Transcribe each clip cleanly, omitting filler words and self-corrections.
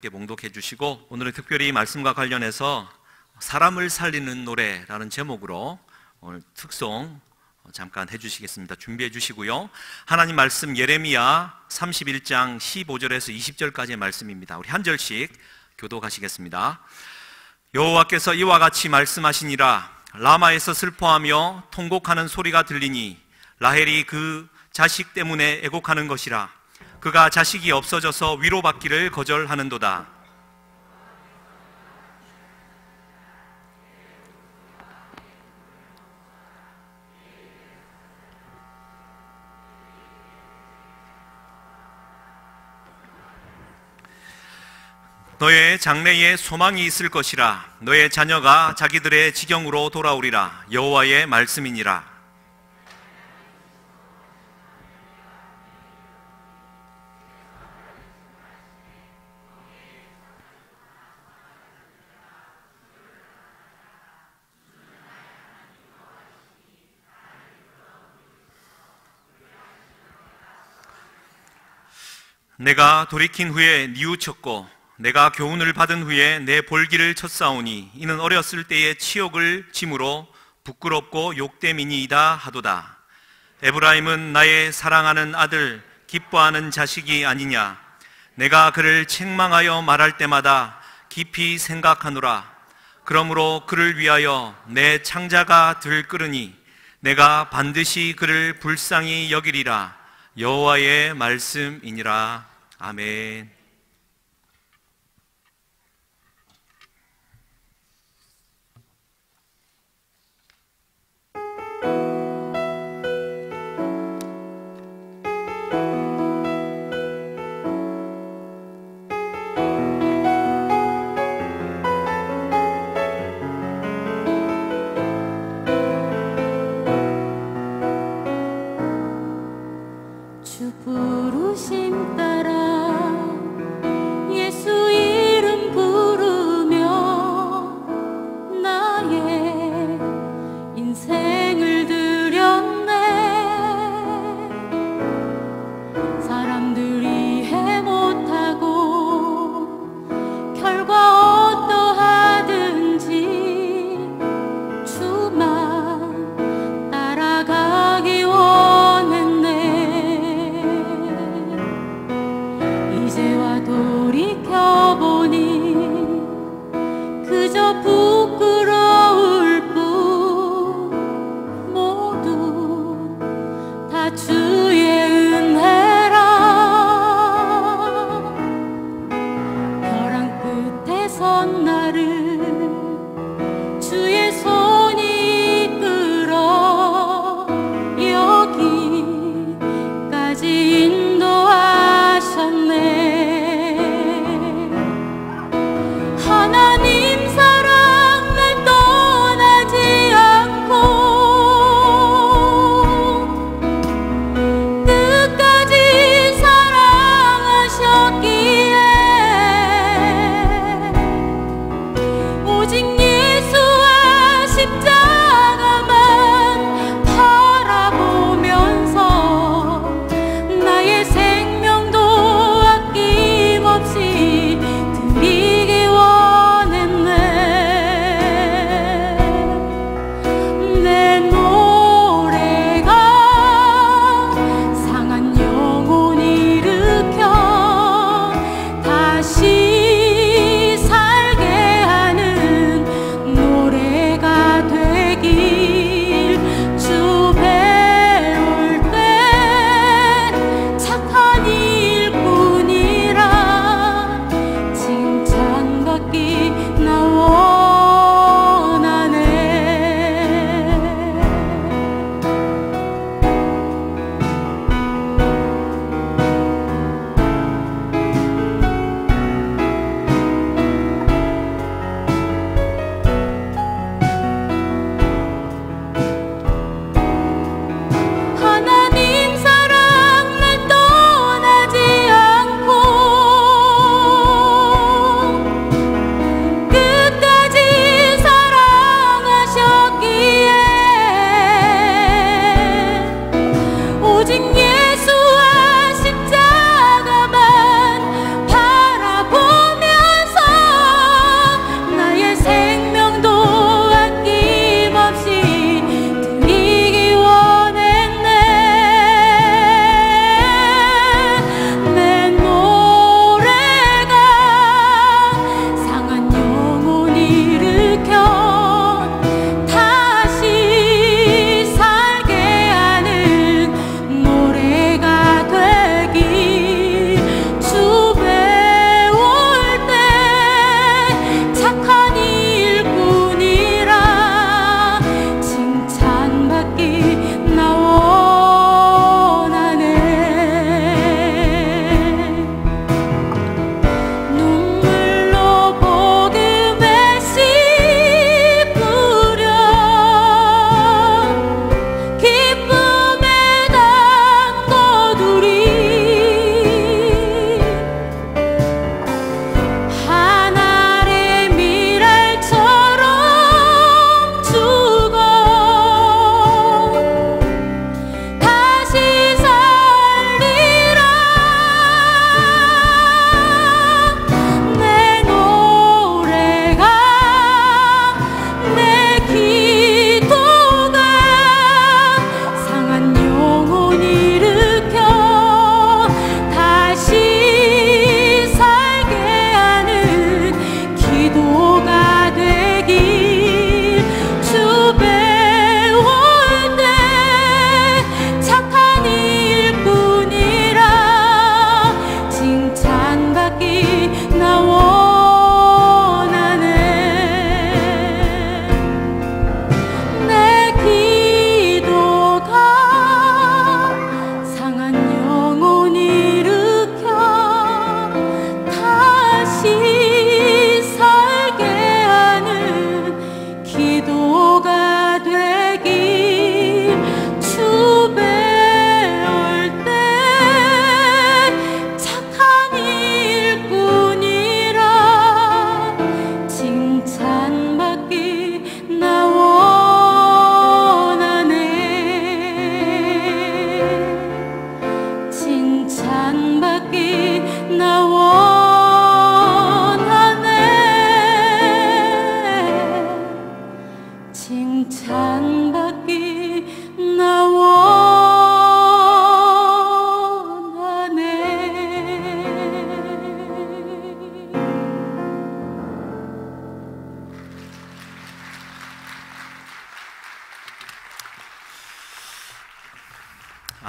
봉독해 주시고, 오늘은 특별히 말씀과 관련해서 사람을 살리는 노래라는 제목으로 오늘 특송 잠깐 해주시겠습니다. 준비해 주시고요. 하나님 말씀 예레미야 31장 15절에서 20절까지의 말씀입니다. 우리 한 절씩 교독하시겠습니다. 여호와께서 이와 같이 말씀하시니라. 라마에서 슬퍼하며 통곡하는 소리가 들리니 라헬이 그 자식 때문에 애곡하는 것이라. 그가 자식이 없어져서 위로받기를 거절하는도다. 너의 장래에 소망이 있을 것이라. 너의 자녀가 자기들의 지경으로 돌아오리라. 여호와의 말씀이니라. 내가 돌이킨 후에 뉘우쳤고 내가 교훈을 받은 후에 내 볼기를 쳤사오니 이는 어렸을 때의 치욕을 짐으로 부끄럽고 욕됨이니이다 하도다. 에브라임은 나의 사랑하는 아들, 기뻐하는 자식이 아니냐. 내가 그를 책망하여 말할 때마다 깊이 생각하노라. 그러므로 그를 위하여 내 창자가 들끓으니 내가 반드시 그를 불쌍히 여기리라. 여호와의 말씀이니라. 아멘. 주 부르심 따라 예수 이름 부르며 나의 인생을 드렸네. 사람들이 해 못하고 결과 어떠하든지 주만 따라가기 이제와 돌이켜보니 그저 부끄러울 뿐 모두 다 주의 은혜라. 벼랑 끝에 선 나를 주의 손이 이끌어 여기까지 인도하셨네. 하나님 사랑을 떠나지 않고 끝까지 사랑하셨기에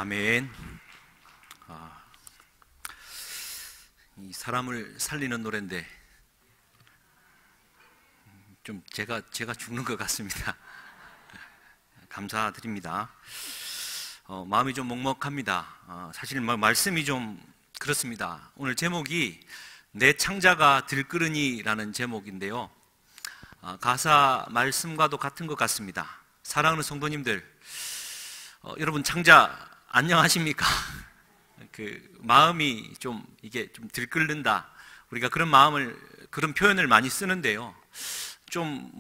아멘. 이 사람을 살리는 노래인데 좀 제가 죽는 것 같습니다. 감사드립니다. 마음이 좀 먹먹합니다. 사실 말씀이 좀 그렇습니다. 오늘 제목이 내 창자가 들끓으니라는 제목인데요. 가사 말씀과도 같은 것 같습니다. 사랑하는 성도님들, 여러분 창자 안녕하십니까? 마음이 이게 좀 들끓는다. 우리가 그런 표현을 많이 쓰는데요. 좀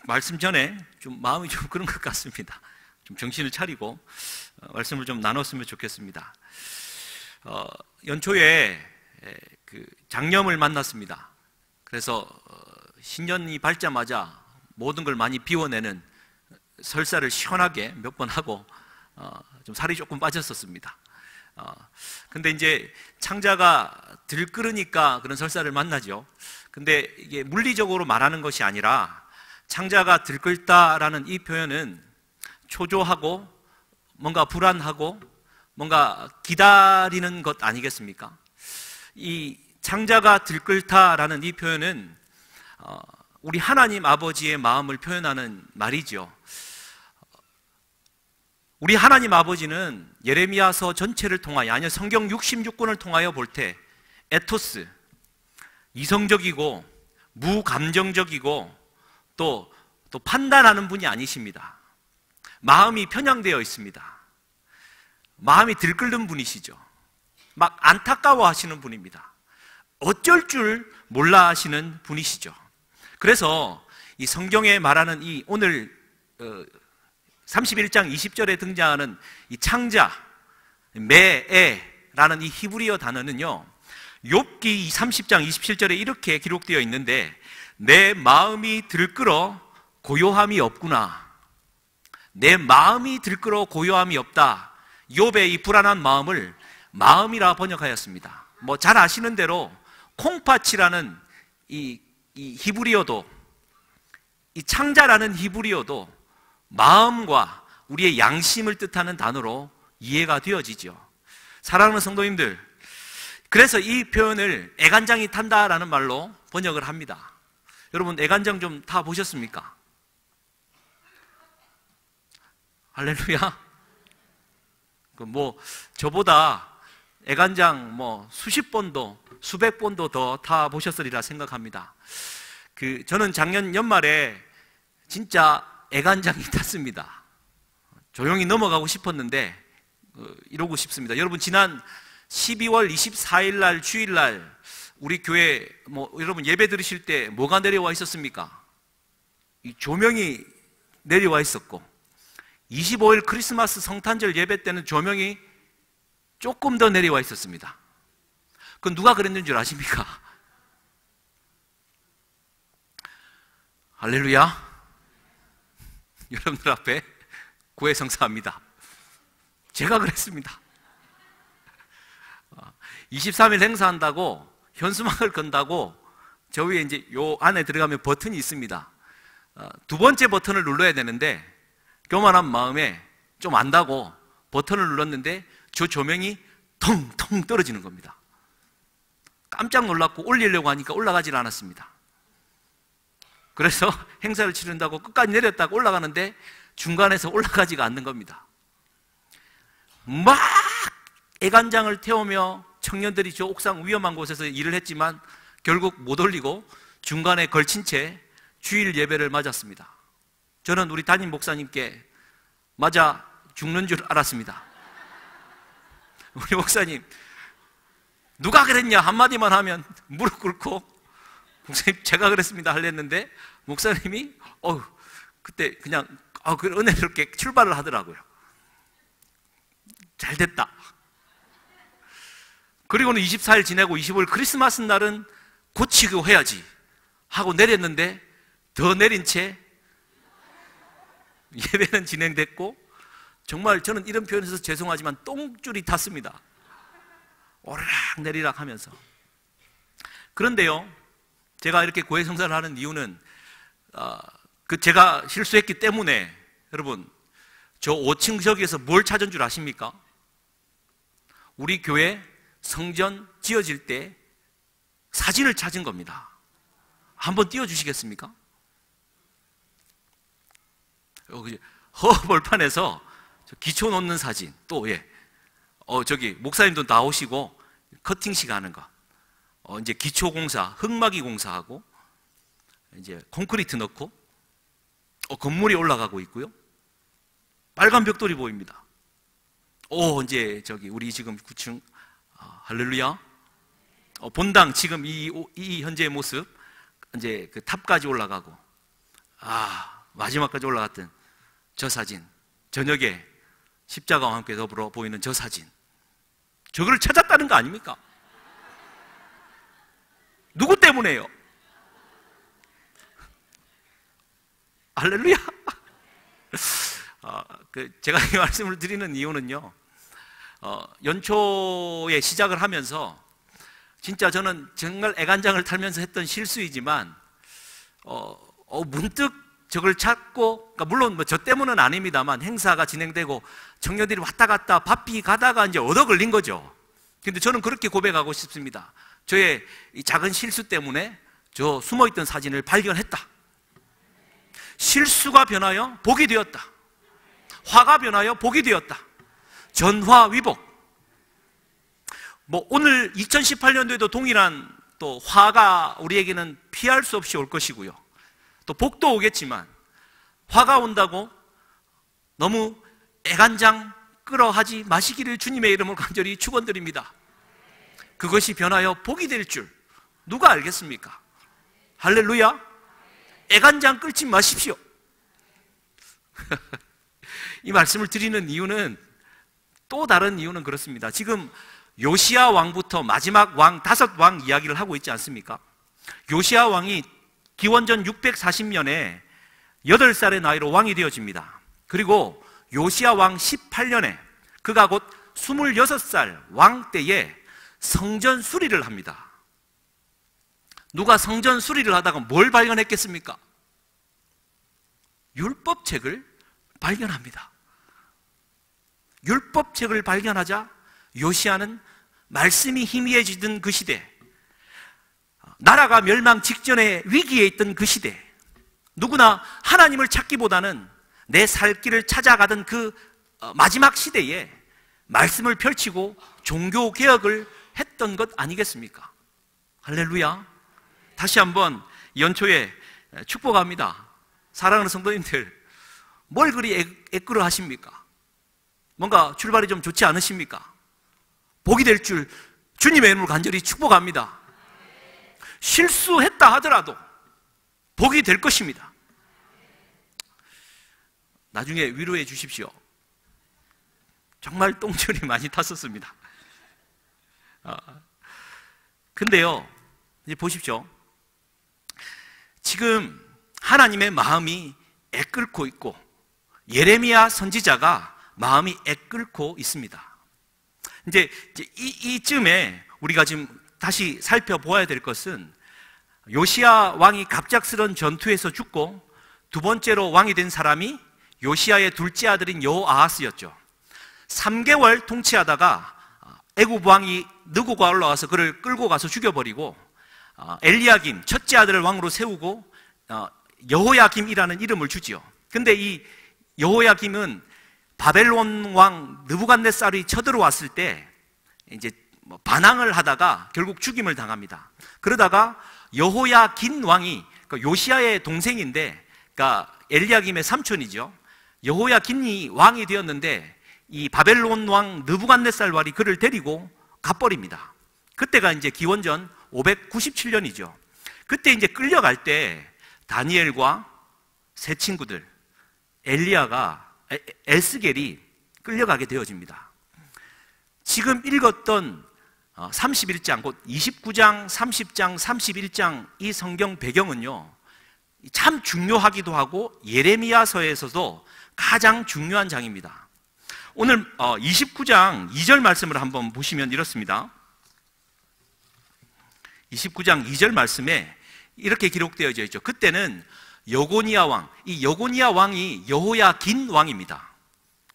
말씀 전에 마음이 좀 그런 것 같습니다. 좀 정신을 차리고 말씀을 좀 나눴으면 좋겠습니다. 연초에 장염을 만났습니다. 그래서 신년이 밝자마자 모든 걸 많이 비워내는 설사를 시원하게 몇 번 하고 좀 살이 조금 빠졌었습니다. 근데 이제 창자가 들끓으니까 그런 설사를 만나죠. 근데 이게 물리적으로 말하는 것이 아니라 창자가 들끓다라는 이 표현은 초조하고 뭔가 불안하고 뭔가 기다리는 것 아니겠습니까? 이 창자가 들끓다라는 이 표현은 우리 하나님 아버지의 마음을 표현하는 말이죠. 우리 하나님 아버지는 예레미야서 전체를 통하여, 아니면 성경 66권을 통하여 볼 때 에토스, 이성적이고 무감정적이고 또 판단하는 분이 아니십니다. 마음이 편향되어 있습니다. 마음이 들끓는 분이시죠. 막 안타까워 하시는 분입니다. 어쩔 줄 몰라 하시는 분이시죠. 그래서 이 성경에 말하는 이 오늘 31장 20절에 등장하는 이 창자, 메에라는 이 히브리어 단어는요, 욥기 30장 27절에 이렇게 기록되어 있는데, 내 마음이 들끓어 고요함이 없구나. 내 마음이 들끓어 고요함이 없다. 욥의 이 불안한 마음을 마음이라 번역하였습니다. 잘 아시는 대로 콩팥이라는 이 히브리어도, 이 창자라는 히브리어도 마음과 우리의 양심을 뜻하는 단어로 이해가 되어지죠. 사랑하는 성도님들, 그래서 이 표현을 애간장이 탄다라는 말로 번역을 합니다. 여러분 애간장 좀 타 보셨습니까? 할렐루야. 저보다 애간장 수십 번도 수백 번도 더 타 보셨으리라 생각합니다. 저는 작년 연말에 진짜 애간장이 탔습니다. 조용히 넘어가고 싶었는데 이러고 싶습니다. 여러분 지난 12월 24일 날 주일날 우리 교회 여러분 예배 드리실 때 뭐가 내려와 있었습니까? 이 조명이 내려와 있었고, 25일 크리스마스 성탄절 예배 때는 조명이 조금 더 내려와 있었습니다. 그건 누가 그랬는 줄 아십니까? 할렐루야. 여러분들 앞에 고해성사합니다. 제가 그랬습니다. 23일 행사한다고 현수막을 건다고 저 위에 이제 요 안에 들어가면 버튼이 있습니다. 두 번째 버튼을 눌러야 되는데 교만한 마음에 좀 안다고 버튼을 눌렀는데 저 조명이 텅텅 떨어지는 겁니다. 깜짝 놀랐고 올리려고 하니까 올라가질 않았습니다. 그래서 행사를 치른다고 끝까지 내렸다가 올라가는데 중간에서 올라가지가 않는 겁니다. 막 애간장을 태우며 청년들이 저 옥상 위험한 곳에서 일을 했지만 결국 못 올리고 중간에 걸친 채 주일 예배를 맞았습니다. 저는 우리 담임 목사님께 맞아 죽는 줄 알았습니다. 우리 목사님, 누가 그랬냐 한마디만 하면 무릎 꿇고 목사님 제가 그랬습니다 하랬는데 목사님이 그때 그냥 은혜롭게 출발을 하더라고요. 잘 됐다. 그리고는 24일 지내고 25일 크리스마스 날은 고치고 해야지 하고 내렸는데 더 내린 채 예배는 진행됐고, 정말 저는 이런 표현에서 죄송하지만 똥줄이 탔습니다. 오르락 내리락 하면서. 그런데요, 제가 이렇게 고해성사를 하는 이유는 제가 실수했기 때문에, 여러분 저 5층 저기에서 뭘 찾은 줄 아십니까? 우리 교회 성전 지어질 때 사진을 찾은 겁니다. 한번 띄워주시겠습니까? 여기 허벌판에서 기초 놓는 사진, 또 저기 목사님도 나오시고 커팅식 하는 거, 이제 기초 공사, 흙막이 공사하고 이제 콘크리트 넣고 건물이 올라가고 있고요. 빨간 벽돌이 보입니다. 이제 저기 우리 지금 9층 할렐루야. 본당 지금 이 현재의 모습, 이제 그 탑까지 올라가고 마지막까지 올라갔던 저 사진, 저녁에 십자가와 함께 더불어 보이는 저 사진, 저걸 찾았다는 거 아닙니까? 누구 때문에요? 할렐루야. 제가 이 말씀을 드리는 이유는요, 연초에 시작을 하면서 진짜 저는 정말 애간장을 탈면서 했던 실수이지만 문득 저걸 찾고, 그러니까 물론 저 때문은 아닙니다만 행사가 진행되고 청년들이 왔다 갔다 바삐 가다가 이제 얻어 걸린 거죠. 근데 저는 그렇게 고백하고 싶습니다. 저의 이 작은 실수 때문에 저 숨어있던 사진을 발견했다. 실수가 변하여 복이 되었다. 화가 변하여 복이 되었다. 전화위복. 오늘 2018년도에도 동일한 또 화가 우리에게는 피할 수 없이 올 것이고요. 또 복도 오겠지만 화가 온다고 너무 애간장 끌어하지 마시기를 주님의 이름으로 간절히 축원드립니다. 그것이 변하여 복이 될 줄 누가 알겠습니까? 할렐루야. 애간장 끌지 마십시오. 이 말씀을 드리는 이유는, 또 다른 이유는 그렇습니다. 지금 요시야 왕부터 마지막 왕 5왕 이야기를 하고 있지 않습니까? 요시야 왕이 기원전 640년에 8살의 나이로 왕이 되어집니다. 그리고 요시야 왕 18년에 그가 곧 26살 왕 때에 성전 수리를 합니다. 누가 성전 수리를 하다가 뭘 발견했겠습니까? 율법책을 발견합니다. 율법책을 발견하자 요시야는 말씀이 희미해지던 그 시대, 나라가 멸망 직전에 위기에 있던 그 시대, 누구나 하나님을 찾기보다는 내 살 길을 찾아가던 그 마지막 시대에 말씀을 펼치고 종교개혁을 했던 것 아니겠습니까? 할렐루야. 다시 한번 연초에 축복합니다. 사랑하는 성도님들, 뭘 그리 애끌어 하십니까? 뭔가 출발이 좀 좋지 않으십니까? 복이 될 줄 주님의 이름으로 간절히 축복합니다. 실수했다 하더라도 복이 될 것입니다. 나중에 위로해 주십시오. 정말 똥줄이 많이 탔었습니다. 근데요, 이제 보십시오. 지금 하나님의 마음이 애끓고 있고 예레미야 선지자가 마음이 애끓고 있습니다. 이제 이쯤에 우리가 지금 다시 살펴보아야 될 것은, 요시야 왕이 갑작스런 전투에서 죽고 두 번째로 왕이 된 사람이 요시야의 둘째 아들인 여호아하스였죠. 3개월 통치하다가 애굽 왕이 느고가 올라와서 그를 끌고 가서 죽여버리고, 엘리야김 첫째 아들을 왕으로 세우고 여호야김이라는 이름을 주지요. 근데 이 여호야김은 바벨론 왕 느부갓네살이 쳐들어왔을 때 이제 반항을 하다가 결국 죽임을 당합니다. 그러다가 여호야긴 왕이, 그러니까 요시야의 동생인데, 그러니까 엘리야김의 삼촌이죠. 여호야긴이 왕이 되었는데 이 바벨론 왕 느부갓네살 왕이 그를 데리고 가버립니다. 그때가 이제 기원전 597년이죠. 그때 이제 끌려갈 때 다니엘과 세 친구들 에스겔이 끌려가게 되어집니다. 지금 읽었던 31장, 곧 29장, 30장, 31장 이 성경 배경은요, 참 중요하기도 하고 예레미야서에서도 가장 중요한 장입니다. 오늘 29장 2절 말씀을 한번 보시면 이렇습니다. 29장 2절 말씀에 이렇게 기록되어져 있죠. 그때는 여고니야 왕, 이 여고니야 왕이 여호야긴 왕입니다.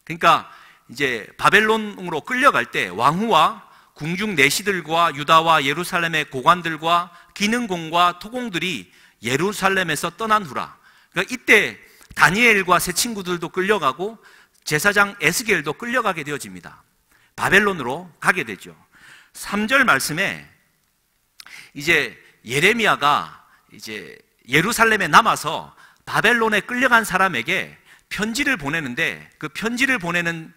그러니까 이제 바벨론으로 끌려갈 때 왕후와 궁중 내시들과 유다와 예루살렘의 고관들과 기능공과 토공들이 예루살렘에서 떠난 후라. 그러니까 이때 다니엘과 세 친구들도 끌려가고 제사장 에스겔도 끌려가게 되어집니다. 바벨론으로 가게 되죠. 3절 말씀에 이제 예레미야가 이제 예루살렘에 남아서 바벨론에 끌려간 사람에게 편지를 보내는데 그 편지를 보내는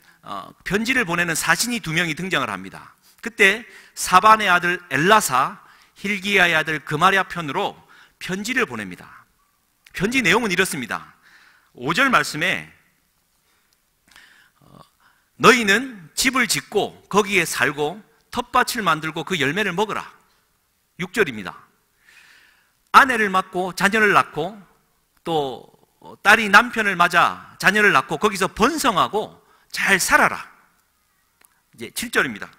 사신이 2명이 등장을 합니다. 그때 사반의 아들 엘라사, 힐기야의 아들 그마랴 편으로 편지를 보냅니다. 편지 내용은 이렇습니다. 5절 말씀에 너희는 집을 짓고 거기에 살고 텃밭을 만들고 그 열매를 먹으라. 6절입니다. 아내를 맡고 자녀를 낳고 또 딸이 남편을 맞아 자녀를 낳고 거기서 번성하고 잘 살아라. 이제 7절입니다.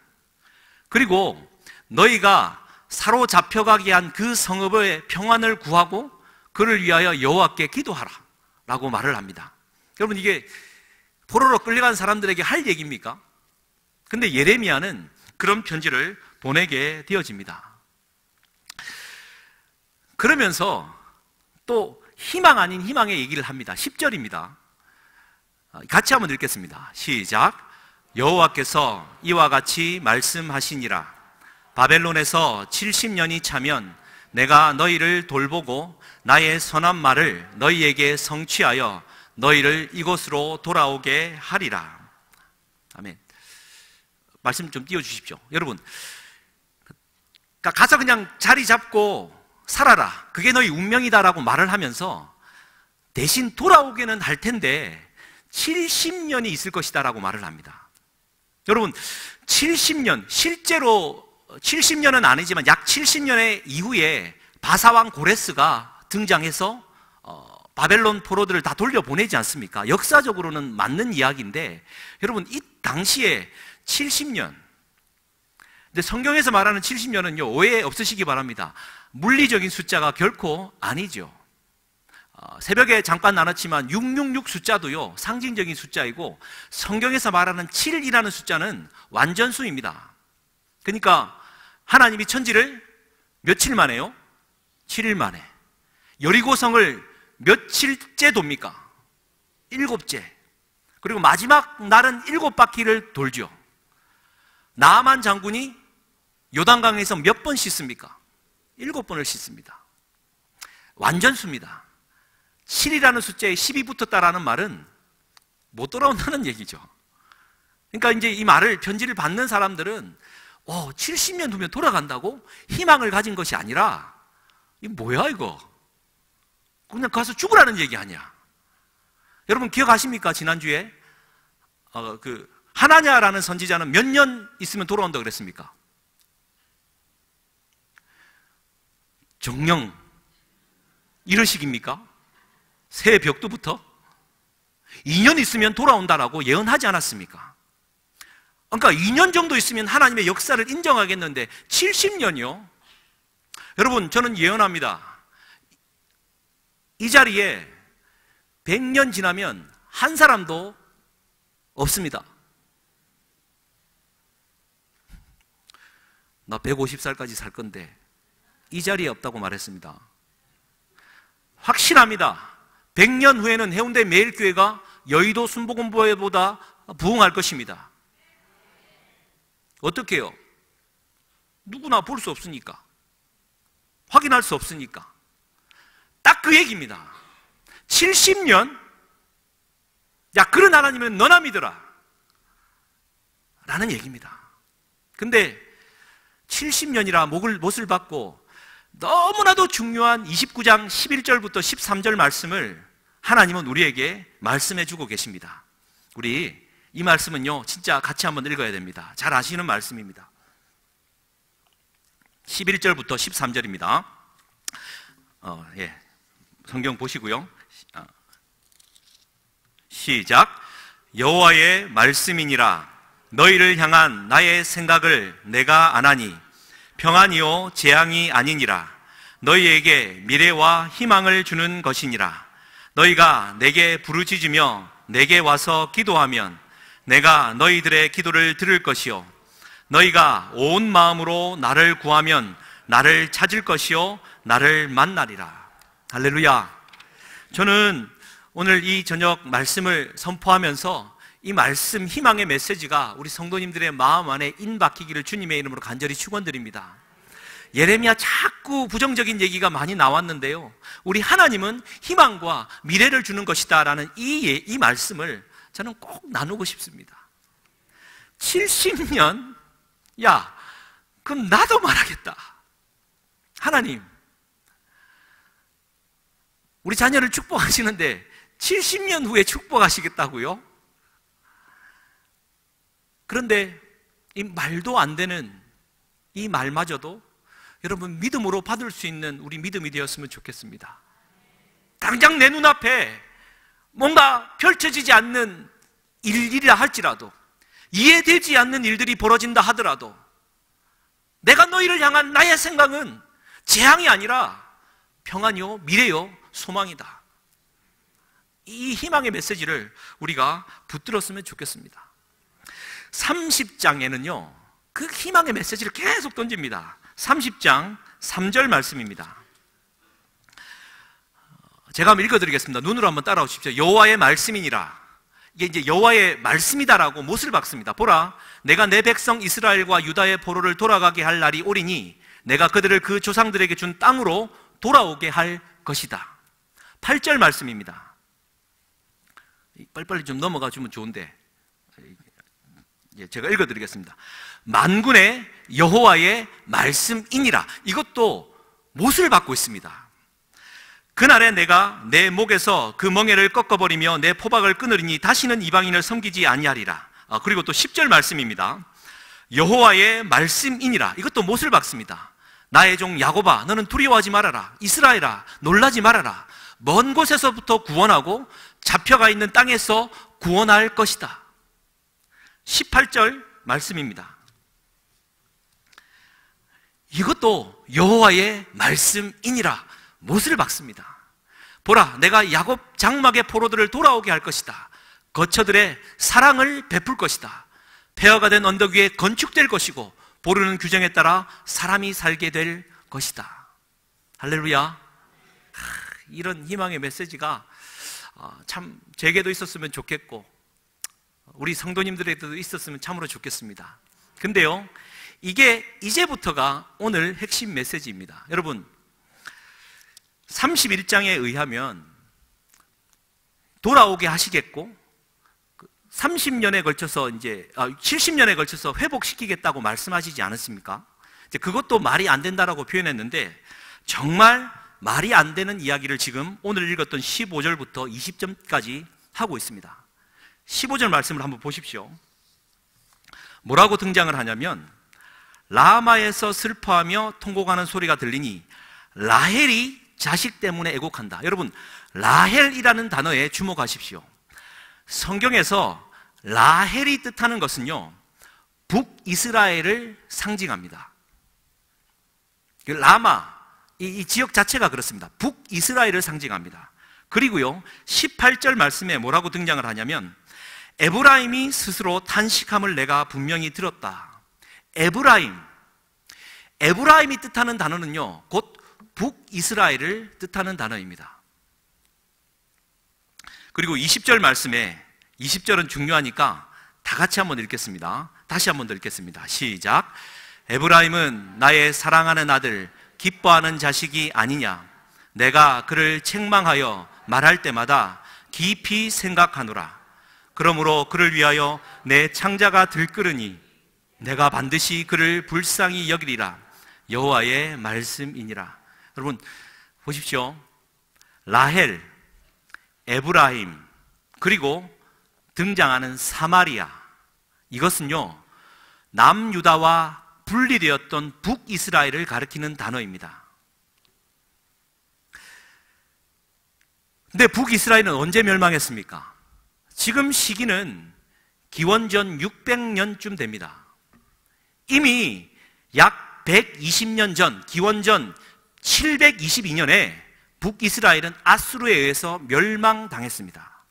그리고 너희가 사로잡혀가게 한 그 성읍의 평안을 구하고 그를 위하여 여호와께 기도하라 라고 말을 합니다. 여러분, 이게 포로로 끌려간 사람들에게 할 얘기입니까? 근데 예레미야는 그런 편지를 보내게 되어집니다. 그러면서 또 희망 아닌 희망의 얘기를 합니다. 10절입니다. 같이 한번 읽겠습니다. 시작. 여호와께서 이와 같이 말씀하시니라. 바벨론에서 70년이 차면 내가 너희를 돌보고 나의 선한 말을 너희에게 성취하여 너희를 이곳으로 돌아오게 하리라. 아멘. 말씀 좀 띄워주십시오. 여러분, 가서 그냥 자리 잡고 살아라, 그게 너희 운명이다라고 말을 하면서 대신 돌아오게는 할 텐데 70년이 있을 것이다 라고 말을 합니다. 여러분, 70년, 실제로 70년은 아니지만 약 70년의 이후에 바사왕 고레스가 등장해서 바벨론 포로들을 다 돌려보내지 않습니까? 역사적으로는 맞는 이야기인데, 여러분, 이 당시에 70년, 근데 성경에서 말하는 70년은요, 오해 없으시기 바랍니다. 물리적인 숫자가 결코 아니죠. 새벽에 잠깐 나눴지만 666 숫자도요, 상징적인 숫자이고, 성경에서 말하는 7이라는 숫자는 완전수입니다. 그러니까 하나님이 천지를 며칠 만에요? 7일 만에. 여리고성을 며칠째 돕니까? 7째. 그리고 마지막 날은 7바퀴를 돌죠. 나아만 장군이 요단강에서 몇 번 씻습니까? 7번을 씻습니다. 완전수입니다. 7이라는 숫자에 10이 붙었다라는 말은 못 돌아온다는 얘기죠. 그러니까 이제 이 말을, 편지를 받는 사람들은 70년 후면 돌아간다고? 희망을 가진 것이 아니라, 이거 뭐야 이거? 그냥 가서 죽으라는 얘기 아니야. 여러분 기억하십니까? 지난주에 하나냐라는 선지자는 몇 년 있으면 돌아온다 그랬습니까? 정령 이런 식입니까? 새해 벽두부터 2년 있으면 돌아온다라고 예언하지 않았습니까? 그러니까 2년 정도 있으면 하나님의 역사를 인정하겠는데 70년이요? 여러분, 저는 예언합니다. 이 자리에 100년 지나면 한 사람도 없습니다. 나 150살까지 살 건데 이 자리에 없다고 말했습니다. 확신합니다. 100년 후에는 해운대 매일교회가 여의도 순복음교회보다 부흥할 것입니다. 어떻게 해요? 누구나 볼 수 없으니까, 확인할 수 없으니까. 딱 그 얘기입니다. 70년? 야, 그런 하나님은 너나 믿어라 라는 얘기입니다. 근데 70년이라 못을 받고 너무나도 중요한 29장 11절부터 13절 말씀을 하나님은 우리에게 말씀해 주고 계십니다. 우리 이 말씀은요, 진짜 같이 한번 읽어야 됩니다. 잘 아시는 말씀입니다. 11절부터 13절입니다. 성경 보시고요. 시작. 여호와의 말씀이니라. 너희를 향한 나의 생각을 내가 아나니 평안이요 재앙이 아니니라. 너희에게 미래와 희망을 주는 것이니라. 너희가 내게 부르짖으며 내게 와서 기도하면 내가 너희들의 기도를 들을 것이요 너희가 온 마음으로 나를 구하면 나를 찾을 것이요 나를 만나리라. 할렐루야. 저는 오늘 이 저녁 말씀을 선포하면서 이 말씀 희망의 메시지가 우리 성도님들의 마음 안에 인박히기를 주님의 이름으로 간절히 축원드립니다. 예레미야 자꾸 부정적인 얘기가 많이 나왔는데요, 우리 하나님은 희망과 미래를 주는 것이다 라는 이 말씀을 저는 꼭 나누고 싶습니다. 70년? 야, 그럼 나도 말하겠다. 하나님, 우리 자녀를 축복하시는데 70년 후에 축복하시겠다고요? 그런데 이 말도 안 되는 이 말마저도 여러분 믿음으로 받을 수 있는 우리 믿음이 되었으면 좋겠습니다. 당장 내 눈앞에 뭔가 펼쳐지지 않는 일이라 할지라도, 이해되지 않는 일들이 벌어진다 하더라도 내가 너희를 향한 나의 생각은 재앙이 아니라 평안이요 미래요 소망이다. 이 희망의 메시지를 우리가 붙들었으면 좋겠습니다. 30장에는요 그 희망의 메시지를 계속 던집니다. 30장 3절 말씀입니다. 제가 한번 읽어드리겠습니다. 눈으로 한번 따라오십시오. 여호와의 말씀이니라. 이게 이제 여호와의 말씀이다라고 못을 박습니다. 보라, 내가 내 백성 이스라엘과 유다의 포로를 돌아가게 할 날이 오리니 내가 그들을 그 조상들에게 준 땅으로 돌아오게 할 것이다. 8절 말씀입니다. 빨리빨리 좀 넘어가 주면 좋은데 제가 읽어드리겠습니다. 만군의 여호와의 말씀이니라. 이것도 못을 받고 있습니다. 그날에 내가 내 목에서 그 멍에를 꺾어버리며 내 포박을 끊으리니 다시는 이방인을 섬기지 아니하리라. 그리고 또 10절 말씀입니다. 여호와의 말씀이니라. 이것도 못을 박습니다. 나의 종 야곱아, 너는 두려워하지 말아라. 이스라엘아, 놀라지 말아라. 먼 곳에서부터 구원하고 잡혀가 있는 땅에서 구원할 것이다. 18절 말씀입니다. 이것도 여호와의 말씀이니라. 못을 박습니다. 보라, 내가 야곱 장막의 포로들을 돌아오게 할 것이다. 거처들의 사랑을 베풀 것이다. 폐허가 된 언덕 위에 건축될 것이고 보르는 규정에 따라 사람이 살게 될 것이다. 할렐루야. 이런 희망의 메시지가 참 제게도 있었으면 좋겠고 우리 성도님들에게도 있었으면 참으로 좋겠습니다. 근데요, 이게 이제부터가 오늘 핵심 메시지입니다. 여러분, 31장에 의하면 돌아오게 하시겠고 30년에 걸쳐서 이제 70년에 걸쳐서 회복시키겠다고 말씀하시지 않았습니까? 이제 그것도 말이 안 된다라고 표현했는데 정말 말이 안 되는 이야기를 지금 오늘 읽었던 15절부터 20절까지 하고 있습니다. 15절 말씀을 한번 보십시오. 뭐라고 등장을 하냐면 라마에서 슬퍼하며 통곡하는 소리가 들리니 라헬이 자식 때문에 애곡한다. 여러분, 라헬이라는 단어에 주목하십시오. 성경에서 라헬이 뜻하는 것은요 북이스라엘을 상징합니다. 라마, 이 지역 자체가 그렇습니다. 북이스라엘을 상징합니다. 그리고요 18절 말씀에 뭐라고 등장을 하냐면 에브라임이 스스로 탄식함을 내가 분명히 들었다. 에브라임이 뜻하는 단어는요 곧 북이스라엘을 뜻하는 단어입니다. 그리고 20절 말씀에 20절은 중요하니까 다 같이 한번 읽겠습니다. 다시 한번 더 읽겠습니다. 시작. 에브라임은 나의 사랑하는 아들, 기뻐하는 자식이 아니냐. 내가 그를 책망하여 말할 때마다 깊이 생각하노라. 그러므로 그를 위하여 내 창자가 들끓으니 내가 반드시 그를 불쌍히 여기리라. 여호와의 말씀이니라. 여러분 보십시오. 라헬, 에브라임, 그리고 등장하는 사마리아, 이것은요 남유다와 분리되었던 북이스라엘을 가리키는 단어입니다. 근데 북이스라엘은 언제 멸망했습니까? 지금 시기는 기원전 600년쯤 됩니다. 이미 약 120년 전, 기원전 722년에 북이스라엘은 아수르에 의해서 멸망당했습니다.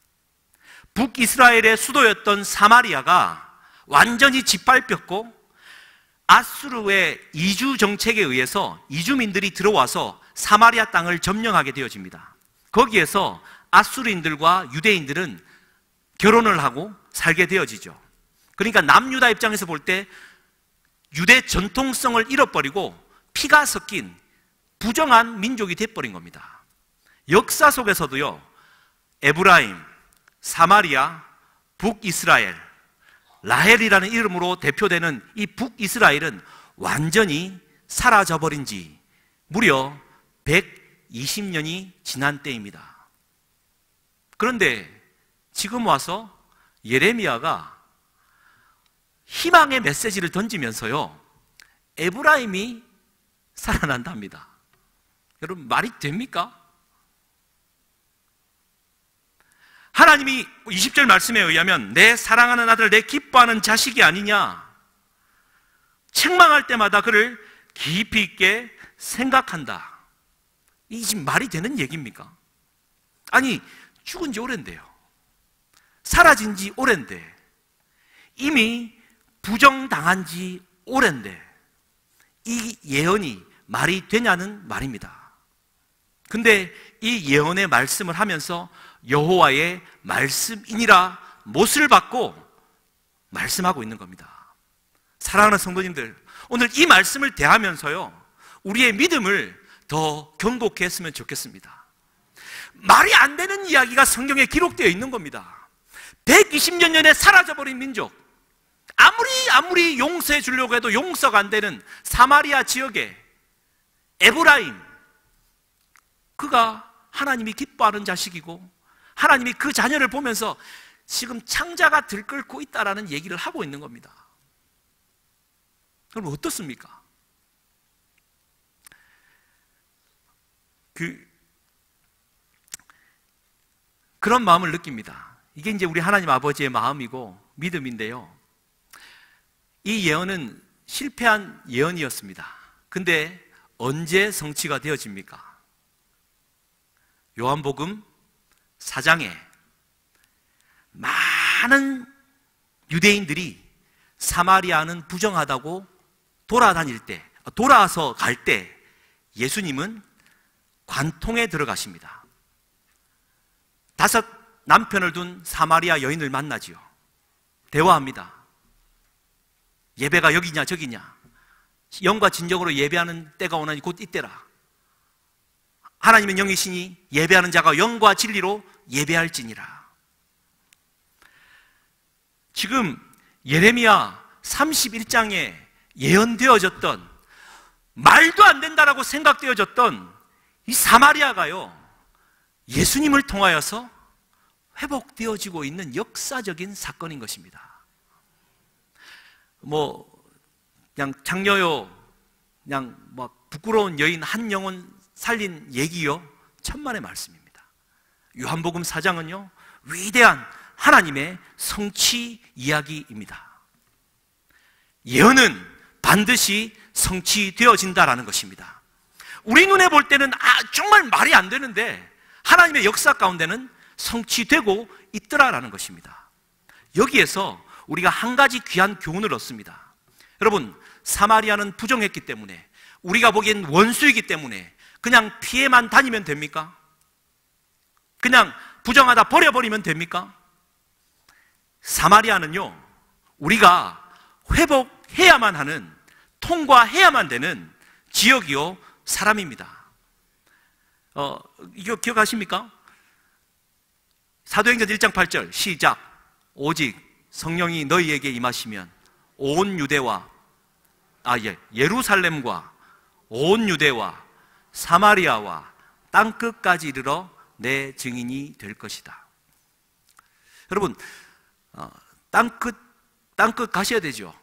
북이스라엘의 수도였던 사마리아가 완전히 짓밟혔고 아수르의 이주 정책에 의해서 이주민들이 들어와서 사마리아 땅을 점령하게 되어집니다. 거기에서 아수르인들과 유대인들은 결혼을 하고 살게 되어지죠. 그러니까 남유다 입장에서 볼 때 유대 전통성을 잃어버리고 피가 섞인 부정한 민족이 돼버린 겁니다. 역사 속에서도요, 에브라임, 사마리아, 북이스라엘, 라헬이라는 이름으로 대표되는 이 북이스라엘은 완전히 사라져버린 지 무려 120년이 지난 때입니다. 그런데 지금 와서 예레미야가 희망의 메시지를 던지면서요, 에브라임이 살아난답니다. 여러분, 말이 됩니까? 하나님이 20절 말씀에 의하면 내 사랑하는 아들, 내 기뻐하는 자식이 아니냐, 책망할 때마다 그를 깊이 있게 생각한다. 이 지금 말이 되는 얘기입니까? 아니, 죽은 지 오랜데요, 사라진 지 오랜데, 이미 부정당한 지 오랜데 이 예언이 말이 되냐는 말입니다. 근데 이 예언의 말씀을 하면서 여호와의 말씀이니라 못을 받고 말씀하고 있는 겁니다. 사랑하는 성도님들, 오늘 이 말씀을 대하면서요, 우리의 믿음을 더 견고케 했으면 좋겠습니다. 말이 안 되는 이야기가 성경에 기록되어 있는 겁니다. 120년 전에 사라져버린 민족, 아무리 용서해 주려고 해도 용서가 안 되는 사마리아 지역에 에브라임, 그가 하나님이 기뻐하는 자식이고 하나님이 그 자녀를 보면서 지금 창자가 들끓고 있다라는 얘기를 하고 있는 겁니다. 여러분, 어떻습니까? 그런 마음을 느낍니다. 이게 이제 우리 하나님 아버지의 마음이고 믿음인데요, 이 예언은 실패한 예언이었습니다. 근데 언제 성취가 되어집니까? 요한복음 4장에 많은 유대인들이 사마리아는 부정하다고 돌아서 갈 때 예수님은 관통에 들어가십니다. 5 남편을 둔 사마리아 여인을 만나지요. 대화합니다. 예배가 여기냐 저기냐, 영과 진정으로 예배하는 때가 오나니 곧 이때라. 하나님은 영이시니 예배하는 자가 영과 진리로 예배할지니라. 지금 예레미야 31장에 예언되어졌던, 말도 안 된다라고 생각되어졌던 이 사마리아가요, 예수님을 통하여서 회복되어지고 있는 역사적인 사건인 것입니다. 그냥 장녀요, 그냥 부끄러운 여인 한 영혼 살린 얘기요, 천만의 말씀입니다. 요한복음 4장은요, 위대한 하나님의 성취 이야기입니다. 예언은 반드시 성취되어진다라는 것입니다. 우리 눈에 볼 때는 정말 말이 안 되는데 하나님의 역사 가운데는 성취되고 있더라라는 것입니다. 여기에서 우리가 한 가지 귀한 교훈을 얻습니다. 여러분, 사마리아는 부정했기 때문에, 우리가 보기엔 원수이기 때문에 그냥 피해만 다니면 됩니까? 그냥 부정하다 버려버리면 됩니까? 사마리아는요, 우리가 회복해야만 하는, 통과해야만 되는 지역이요, 사람입니다. 이거 기억하십니까? 사도행전 1장 8절 시작. 오직 성령이 너희에게 임하시면 온 유대와 예루살렘과 온 유대와 사마리아와 땅끝까지 이르러 내 증인이 될 것이다. 여러분, 땅끝 가셔야 되죠.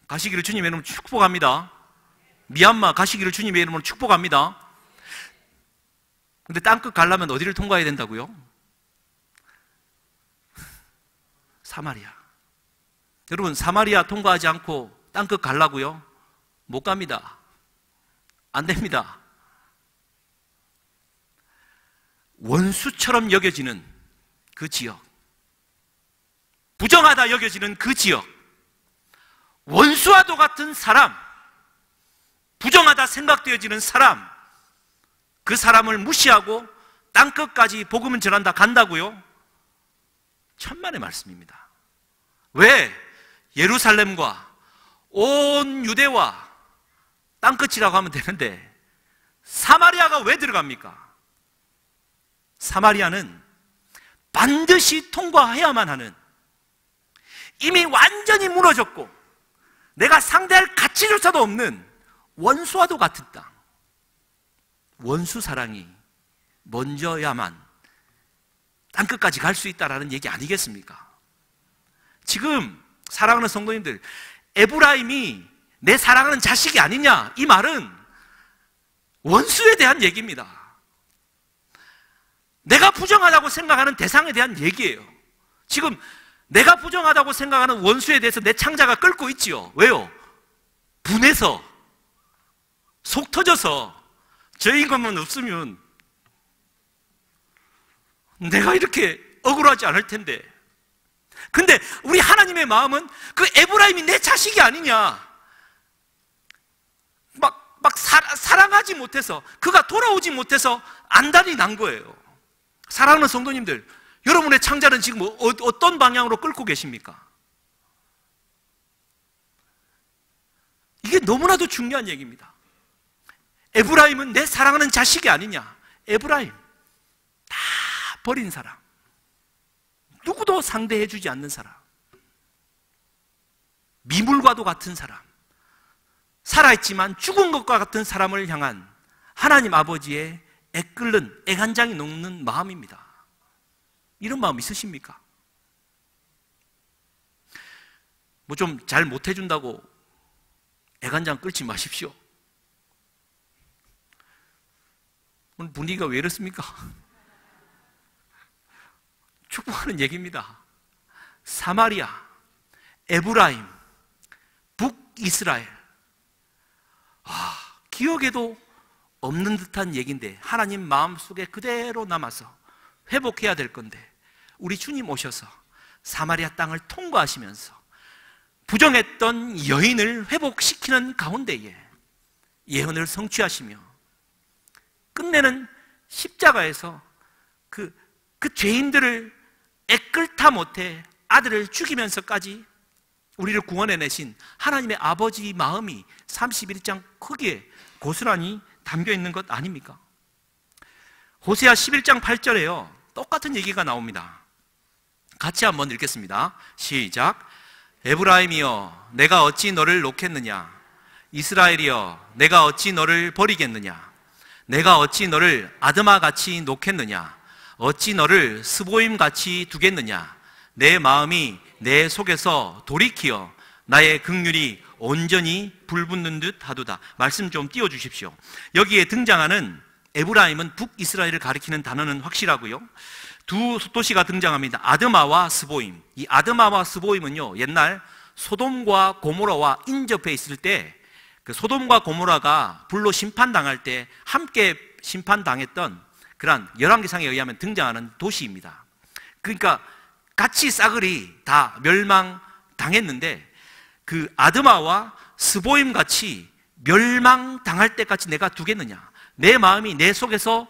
가시기를 주님의 이름으로 축복합니다. 미얀마 가시기를 주님의 이름으로 축복합니다. 근데 땅끝 가려면 어디를 통과해야 된다고요? 사마리아. 여러분, 사마리아 통과하지 않고 땅끝 가려고요? 못 갑니다. 안 됩니다. 원수처럼 여겨지는 그 지역, 부정하다 여겨지는 그 지역, 원수와도 같은 사람, 부정하다 생각되어지는 사람, 그 사람을 무시하고 땅끝까지 복음을 전한다 간다고요? 천만의 말씀입니다. 왜 예루살렘과 온 유대와 땅끝이라고 하면 되는데 사마리아가 왜 들어갑니까? 사마리아는 반드시 통과해야만 하는, 이미 완전히 무너졌고 내가 상대할 가치조차도 없는 원수와도 같은 땅, 원수 사랑이 먼저야만 땅끝까지 갈 수 있다라는 얘기 아니겠습니까? 지금 사랑하는 성도님들, 에브라임이 내 사랑하는 자식이 아니냐, 이 말은 원수에 대한 얘기입니다. 내가 부정하다고 생각하는 대상에 대한 얘기예요. 지금 내가 부정하다고 생각하는 원수에 대해서 내 창자가 끓고 있지요. 왜요? 분해서, 속 터져서 저인 것만 없으면 내가 이렇게 억울하지 않을 텐데. 근데 우리 하나님의 마음은 그 에브라임이 내 자식이 아니냐, 사랑하지 못해서, 그가 돌아오지 못해서 안달이 난 거예요. 사랑하는 성도님들, 여러분의 창자는 지금 어떤 방향으로 끌고 계십니까? 이게 너무나도 중요한 얘기입니다. 에브라임은 내 사랑하는 자식이 아니냐. 에브라임 다 버린 사람, 누구도 상대해주지 않는 사람, 미물과도 같은 사람, 살아있지만 죽은 것과 같은 사람을 향한 하나님 아버지의 애끓는 애간장이 녹는 마음입니다. 이런 마음 있으십니까? 뭐 좀 잘 못해준다고 애간장 끓지 마십시오. 오늘 분위기가 왜 이렇습니까? 축복하는 얘기입니다. 사마리아, 에브라임, 북이스라엘, 기억에도 없는 듯한 얘기인데 하나님 마음속에 그대로 남아서 회복해야 될 건데, 우리 주님 오셔서 사마리아 땅을 통과하시면서 부정했던 여인을 회복시키는 가운데에 예언을 성취하시며 끝내는 십자가에서 그 죄인들을 애끓다 못해 아들을 죽이면서까지 우리를 구원해내신 하나님의 아버지 마음이 31장 크기에 고스란히 담겨있는 것 아닙니까? 호세아 11장 8절에요, 똑같은 얘기가 나옵니다. 같이 한번 읽겠습니다. 시작. 에브라임이여, 내가 어찌 너를 놓겠느냐? 이스라엘이여, 내가 어찌 너를 버리겠느냐? 내가 어찌 너를 아드마같이 놓겠느냐? 어찌 너를 스보임같이 두겠느냐? 내 마음이 내 속에서 돌이키어 나의 긍휼이 온전히 불붙는 듯 하도다. 말씀 좀 띄워주십시오. 여기에 등장하는 에브라임은 북이스라엘을 가리키는 단어는 확실하고요, 두 도시가 등장합니다. 아드마와 스보임. 이 아드마와 스보임은요, 옛날 소돔과 고모라와 인접해 있을 때, 그 소돔과 고모라가 불로 심판당할 때 함께 심판당했던 그러한 열왕기상에 의하면 등장하는 도시입니다. 그러니까 같이 싸그리 다 멸망당했는데, 그 아드마와 스보임 같이 멸망당할 때까지 내가 두겠느냐? 내 마음이 내 속에서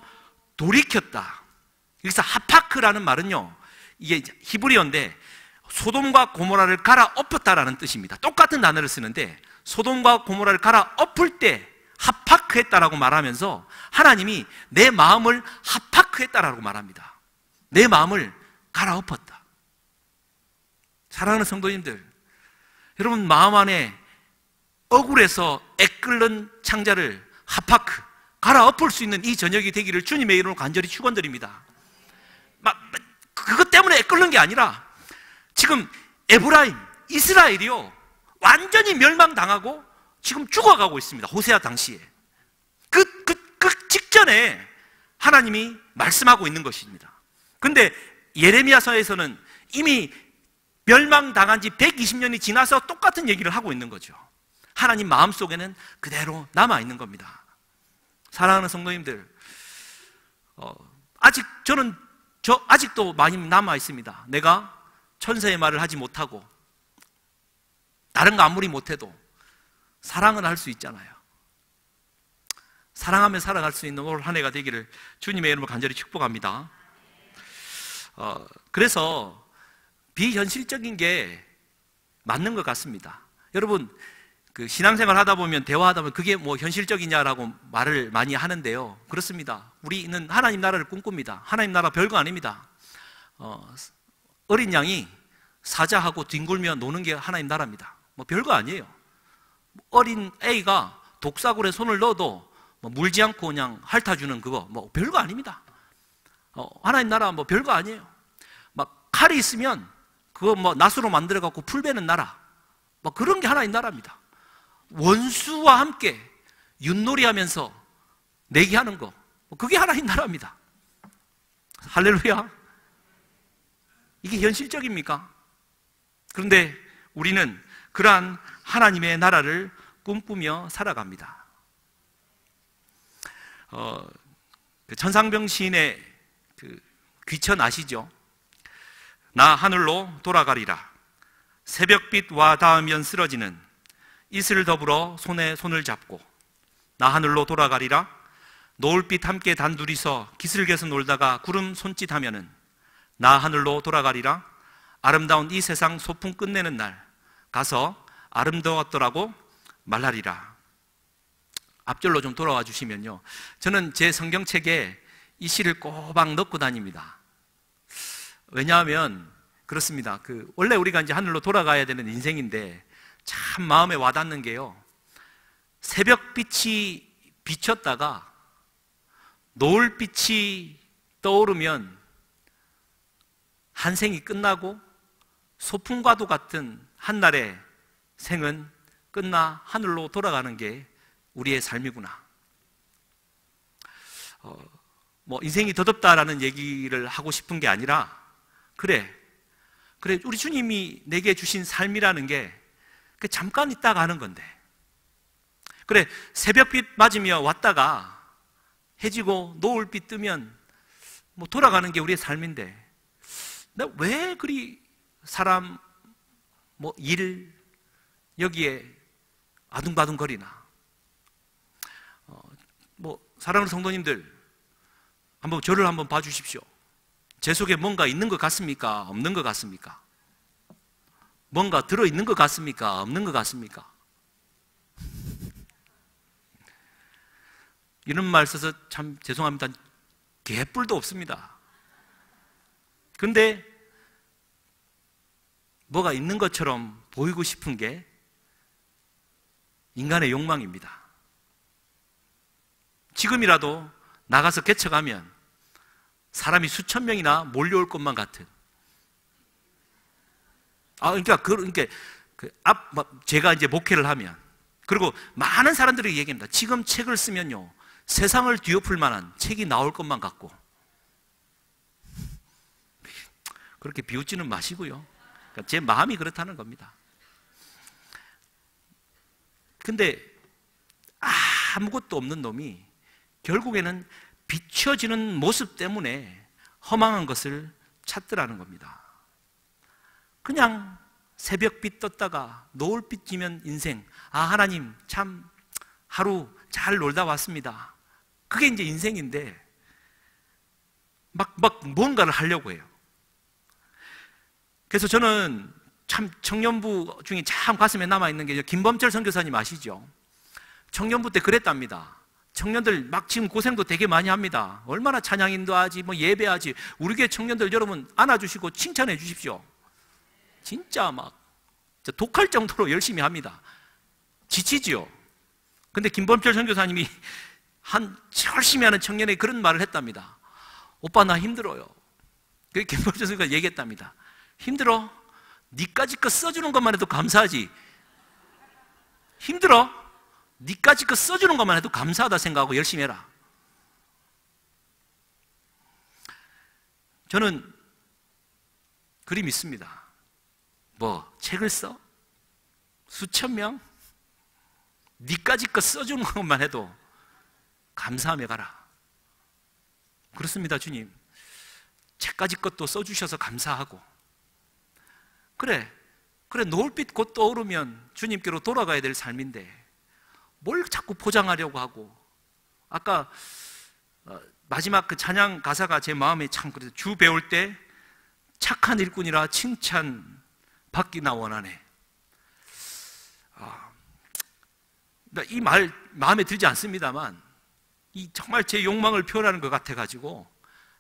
돌이켰다. 여기서 하파크라는 말은요, 이게 히브리어인데 소돔과 고모라를 갈아엎었다라는 뜻입니다. 똑같은 단어를 쓰는데 소돔과 고모라를 갈아엎을 때 하파크했다라고 말하면서 하나님이 내 마음을 하파크했다라고 말합니다. 내 마음을 갈아엎었다. 사랑하는 성도님들, 여러분 마음 안에 억울해서 애끓는 창자를 하파크, 갈아엎을 수 있는 이 저녁이 되기를 주님의 이름으로 간절히 축원드립니다. 그것 때문에 애끓는 게 아니라 지금 에브라임, 이스라엘이요, 완전히 멸망당하고 지금 죽어가고 있습니다. 호세아 당시에 그 직전에 하나님이 말씀하고 있는 것입니다. 근데 예레미야서에서는 이미 멸망당한 지 120년이 지나서 똑같은 얘기를 하고 있는 거죠. 하나님 마음속에는 그대로 남아있는 겁니다. 사랑하는 성도님들, 아직 저는 저 아직도 많이 남아 있습니다. 내가 천사의 말을 하지 못하고 다른 거 아무리 못해도 사랑은 할 수 있잖아요. 사랑하며 살아갈 수 있는 올 한 해가 되기를 주님의 이름으로 간절히 축복합니다. 그래서 비현실적인 게 맞는 것 같습니다. 여러분, 그 신앙생활 하다 보면, 대화하다 보면 그게 뭐 현실적이냐라고 말을 많이 하는데요. 그렇습니다. 우리는 하나님 나라를 꿈꿉니다. 하나님 나라 별거 아닙니다. 어린 양이 사자하고 뒹굴며 노는 게 하나님 나라입니다. 뭐 별거 아니에요. 어린 애가 독사굴에 손을 넣어도 뭐 물지 않고 그냥 핥아주는 그거 뭐 별거 아닙니다. 하나님 나라 뭐 별거 아니에요. 막 칼이 있으면 그거 뭐 낫으로 만들어 갖고 풀 베는 나라, 뭐 그런 게 하나님 나라입니다. 원수와 함께 윷놀이하면서 내기하는 거, 그게 하나님 나라입니다. 할렐루야. 이게 현실적입니까? 그런데 우리는 그러한 하나님의 나라를 꿈꾸며 살아갑니다. 천상병 시인의 그 귀천 아시죠? 나 하늘로 돌아가리라. 새벽빛 와 닿으면 쓰러지는 이슬 더불어 손에 손을 잡고 나 하늘로 돌아가리라. 노을빛 함께 단둘이서 기슭에서 놀다가 구름 손짓하면은 나 하늘로 돌아가리라. 아름다운 이 세상 소풍 끝내는 날 가서 아름다웠더라고 말하리라. 앞절로 좀 돌아와 주시면요, 저는 제 성경책에 이 시를 꼬박 넣고 다닙니다. 왜냐하면 그렇습니다. 원래 우리가 이제 하늘로 돌아가야 되는 인생인데 참 마음에 와닿는 게요, 새벽빛이 비쳤다가 노을빛이 떠오르면 한 생이 끝나고 소풍과도 같은 한날의 생은 끝나 하늘로 돌아가는 게 우리의 삶이구나. 뭐 인생이 더덥다라는 얘기를 하고 싶은 게 아니라, 그래 우리 주님이 내게 주신 삶이라는 게 잠깐 있다 가는 건데, 그래 새벽빛 맞으며 왔다가 해지고 노을빛 뜨면 뭐 돌아가는 게 우리의 삶인데, 나 왜 그리 사람 뭐 일 여기에 아둥바둥거리나. 뭐 사랑하는 성도님들, 한번 저를 한번 봐주십시오. 제 속에 뭔가 있는 것 같습니까? 없는 것 같습니까? 뭔가 들어있는 것 같습니까? 없는 것 같습니까? 이런 말 써서 참 죄송합니다. 개뿔도 없습니다. 근데 뭐가 있는 것처럼 보이고 싶은 게 인간의 욕망입니다. 지금이라도 나가서 개척하면 사람이 수천 명이나 몰려올 것만 같은. 제가 이제 목회를 하면, 그리고 많은 사람들이 얘기합니다. 지금 책을 쓰면요, 세상을 뒤엎을 만한 책이 나올 것만 같고. 그렇게 비웃지는 마시고요. 그러니까 제 마음이 그렇다는 겁니다. 근데 아무것도 없는 놈이 결국에는 비춰지는 모습 때문에 허망한 것을 찾더라는 겁니다. 그냥 새벽빛 떴다가 노을빛 지면 인생, 하나님 참 하루 잘 놀다 왔습니다. 그게 이제 인생인데 막 뭔가를 하려고 해요. 그래서 저는 참 청년부 중에 참 가슴에 남아있는 게 김범철 선교사님 아시죠? 청년부 때 그랬답니다. 청년들 막 지금 고생도 되게 많이 합니다. 얼마나 찬양인도 하지, 뭐 예배하지. 우리 교회 청년들 여러분 안아주시고 칭찬해 주십시오. 진짜 막 독할 정도로 열심히 합니다. 지치지요. 근데 김범철 선교사님이 열심히 하는 청년에게 그런 말을 했답니다. 오빠 나 힘들어요. 그 김범철 선교사가 얘기했답니다. 힘들어? 니까지 거 써주는 것만 해도 감사하지. 힘들어? 니까지 거 써주는 것만 해도 감사하다 생각하고 열심히 해라. 저는 그리 믿습니다. 뭐 책을 써? 수천 명? 니까지 거 써주는 것만 해도 감사하며 가라. 그렇습니다, 주님. 제까지 것도 써주셔서 감사하고, 그래 노을빛 곧 떠오르면 주님께로 돌아가야 될 삶인데 뭘 자꾸 포장하려고 하고. 아까 마지막 그 찬양 가사가 제 마음에 참 그래서 주 배울 때 착한 일꾼이라 칭찬 받기나 원하네. 이 말 마음에 들지 않습니다만 이 정말 제 욕망을 표현하는 것 같아가지고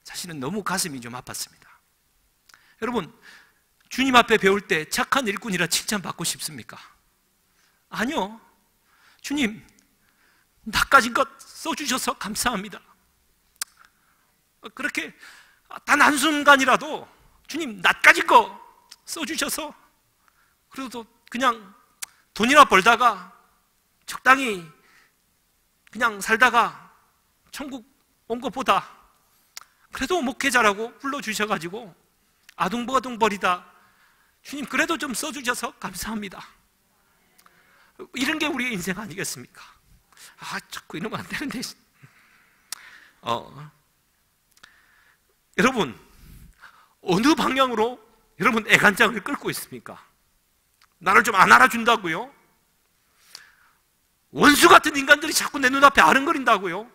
사실은 너무 가슴이 좀 아팠습니다. 여러분, 주님 앞에 배울 때 착한 일꾼이라 칭찬받고 싶습니까? 아니요. 주님, 나까지 것 써주셔서 감사합니다. 그렇게 단 한순간이라도 주님 나까지 거 써주셔서, 그래도 그냥 돈이나 벌다가 적당히 그냥 살다가 천국 온 것보다 그래도 목회자라고 불러주셔가지고 아둥바둥 버리다 주님 그래도 좀 써주셔서 감사합니다. 이런 게 우리의 인생 아니겠습니까? 자꾸 이러면 안 되는데. 여러분, 어느 방향으로 여러분 애간장을 끌고 있습니까? 나를 좀 안 알아준다고요? 원수 같은 인간들이 자꾸 내 눈앞에 아른거린다고요?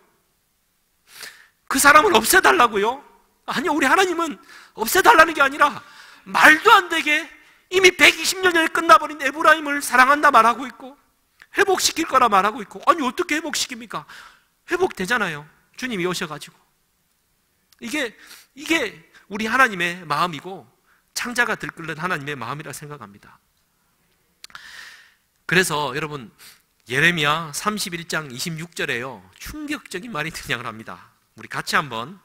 그 사람을 없애달라고요? 아니요, 우리 하나님은 없애달라는 게 아니라 말도 안 되게 이미 120년 전에 끝나버린 에브라임을 사랑한다 말하고 있고 회복시킬 거라 말하고 있고. 아니 어떻게 회복시킵니까? 회복되잖아요, 주님이 오셔가지고. 이게 우리 하나님의 마음이고 창자가 들끓는 하나님의 마음이라 생각합니다. 그래서 여러분, 예레미야 31장 26절에요 충격적인 말이 등장을 합니다. 우리 같이 한번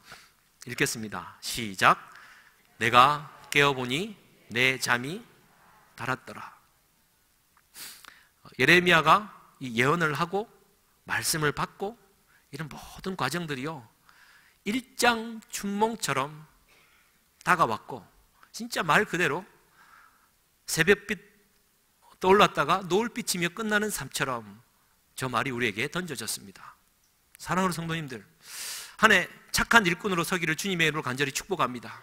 읽겠습니다. 시작. 내가 깨어보니 내 잠이 달았더라. 예레미야가 이 예언을 하고 말씀을 받고 이런 모든 과정들이요 일장춘몽처럼 다가왔고, 진짜 말 그대로 새벽빛 떠올랐다가 노을빛이며 끝나는 삶처럼 저 말이 우리에게 던져졌습니다. 사랑하는 성도님들, 한 해 착한 일꾼으로 서기를 주님의 이름으로 간절히 축복합니다.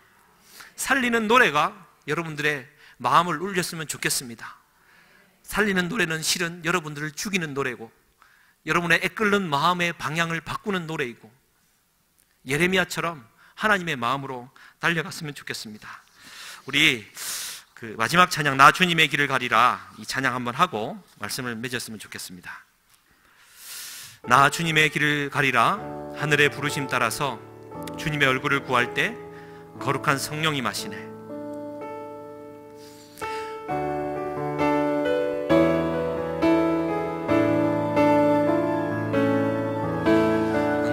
살리는 노래가 여러분들의 마음을 울렸으면 좋겠습니다. 살리는 노래는 실은 여러분들을 죽이는 노래고 여러분의 애끓는 마음의 방향을 바꾸는 노래이고, 예레미야처럼 하나님의 마음으로 달려갔으면 좋겠습니다. 우리 그 마지막 찬양 나 주님의 길을 가리라, 이 찬양 한번 하고 말씀을 맺었으면 좋겠습니다. 나 주님의 길을 가리라, 하늘의 부르심 따라서 주님의 얼굴을 구할 때 거룩한 성령이 마시네.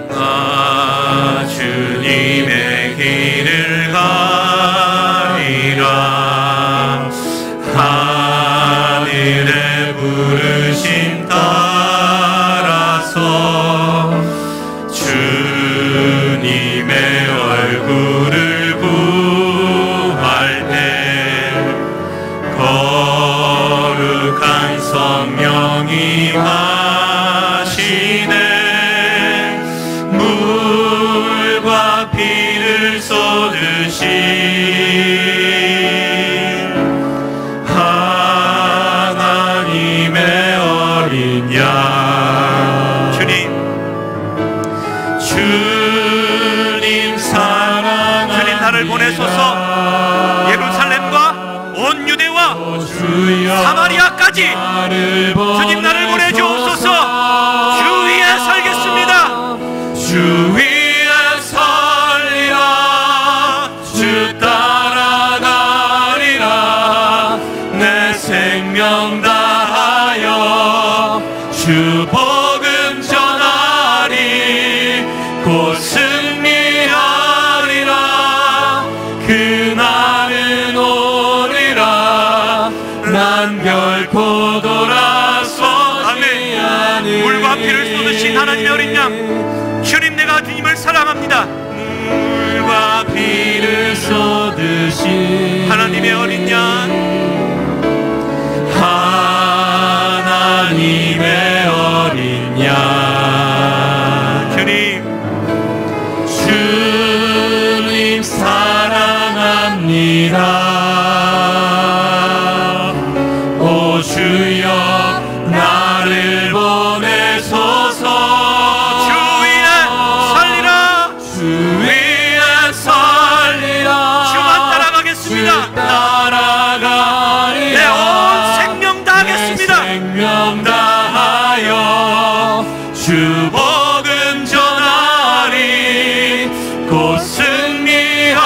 나 주님의 길을 가리라, 하늘의 부르심 따라서 주님의 얼굴을 구할 때 거룩한 성령이 마시네. 물과 피를 쏟으신 하나님의 어린 양, 주님 사랑하는 주님 나를 보내소서. 예루살렘과 온 유대와 사마리아까지 주님 나를 보내주옵소서. 주 위에 살겠습니다. 주 위에 설리라, 주 따라가리라, 내 생명 다하여 주 복음 전하리, 곧 승리하리라. 그날은 오리라, 난 결코 돌아서지 않으리. 물과 피를 쏟으신 하나님의 어린 양, 주님 내가 주님을 사랑합니다. 물과 피를 쏟으신 하나님의 어린 양, 하나님의 어린 양, 주님 사랑 아니라 오 주여 나를 보내소서 주 위에 살리라 주 위에 살리라 주만 따라가겠습니다. 주 따라가리라 내 온 생명 다하겠습니다. 생명 다하여 주 복음 전하리 곧 승리하리라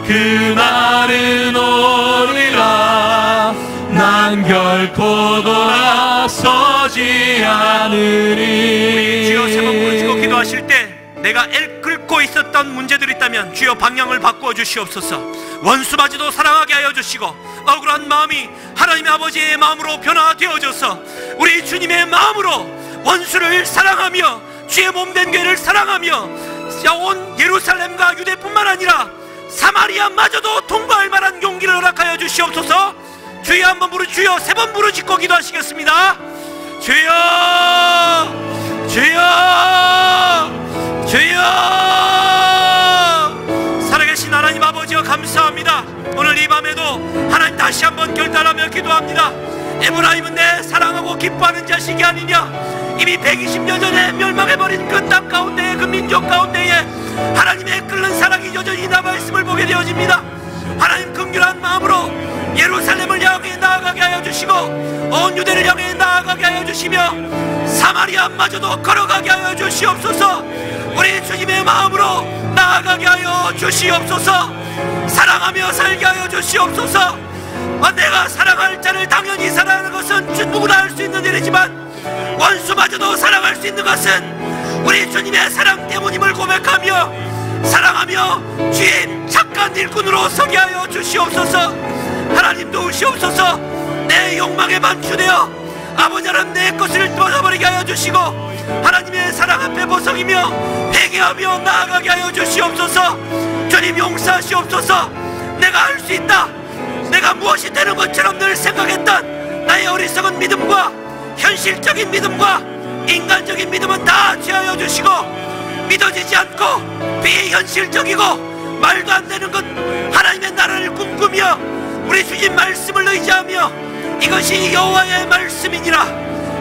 그날은 오리라 난 결코 돌아서지 않으리. 주여 세 번 부르짖고 기도하실 때 내가 끓고 있었던 문제들이 있다면 주여 방향을 바꾸어 주시옵소서. 원수마저도 사랑하게 하여 주시고 억울한 마음이 하나님 아버지의 마음으로 변화되어져서 우리 주님의 마음으로 원수를 사랑하며 주의 몸된 교회를 사랑하며 온 예루살렘과 유대뿐만 아니라 사마리아마저도 통과할 만한 용기를 허락하여 주시옵소서. 주여 한번 주여 세 번 부르짖고 기도하시겠습니다. 주여 주여 주여. 살아계신 하나님 아버지여 감사합니다. 오늘 이 밤에도 하나님 다시 한번 결단하며 기도합니다. 에브라임은 내 사랑하고 기뻐하는 자식이 아니냐. 이미 120년 전에 멸망해버린 그 땅 가운데에 그 민족 가운데에 하나님의 끓는 사랑이 여전히 남아있음을 보게 되어집니다. 하나님 긍휼한 마음으로 예루살렘을 향해 나아가게 하여 주시고 온 유대를 향해 나아가게 하여 주시며 사마리아마저도 걸어가게 하여 주시옵소서. 우리 주님의 마음으로 나아가게 하여 주시옵소서. 사랑하며 살게 하여 주시옵소서. 내가 사랑할 자를 당연히 사랑하는 것은 누구나 할 수 있는 일이지만 원수마저도 사랑할 수 있는 것은 우리 주님의 사랑 때문임을 고백하며 사랑하며 주인 착한 일꾼으로 서게 하여 주시옵소서. 하나님 도우시옵소서. 내 욕망에 반추되어 아버지 하나님 내 것을 뜯어버리게 하여 주시고 하나님의 사랑 앞에 보석이며 회개하며 나아가게 하여 주시옵소서. 주님 용서하시옵소서. 내가 할 수 있다, 내가 무엇이 되는 것처럼 늘 생각했던 나의 어리석은 믿음과 현실적인 믿음과 인간적인 믿음은 다 제하여 주시고 믿어지지 않고 비현실적이고 말도 안 되는 것 하나님의 나라를 꿈꾸며 우리 주님 말씀을 의지하며 이것이 여호와의 말씀이니라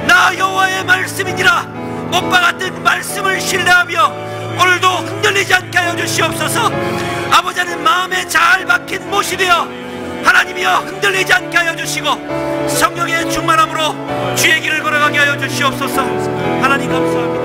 나 여호와의 말씀이니라 못과 같은 말씀을 신뢰하며 오늘도 흔들리지 않게 하여 주시옵소서. 아버지 하나님 마음에 잘 박힌 못이 되어 하나님이여 흔들리지 않게 하여 주시고 성령의 충만함으로 주의 길을 걸어가게 하여 주시옵소서. 하나님 감사합니다.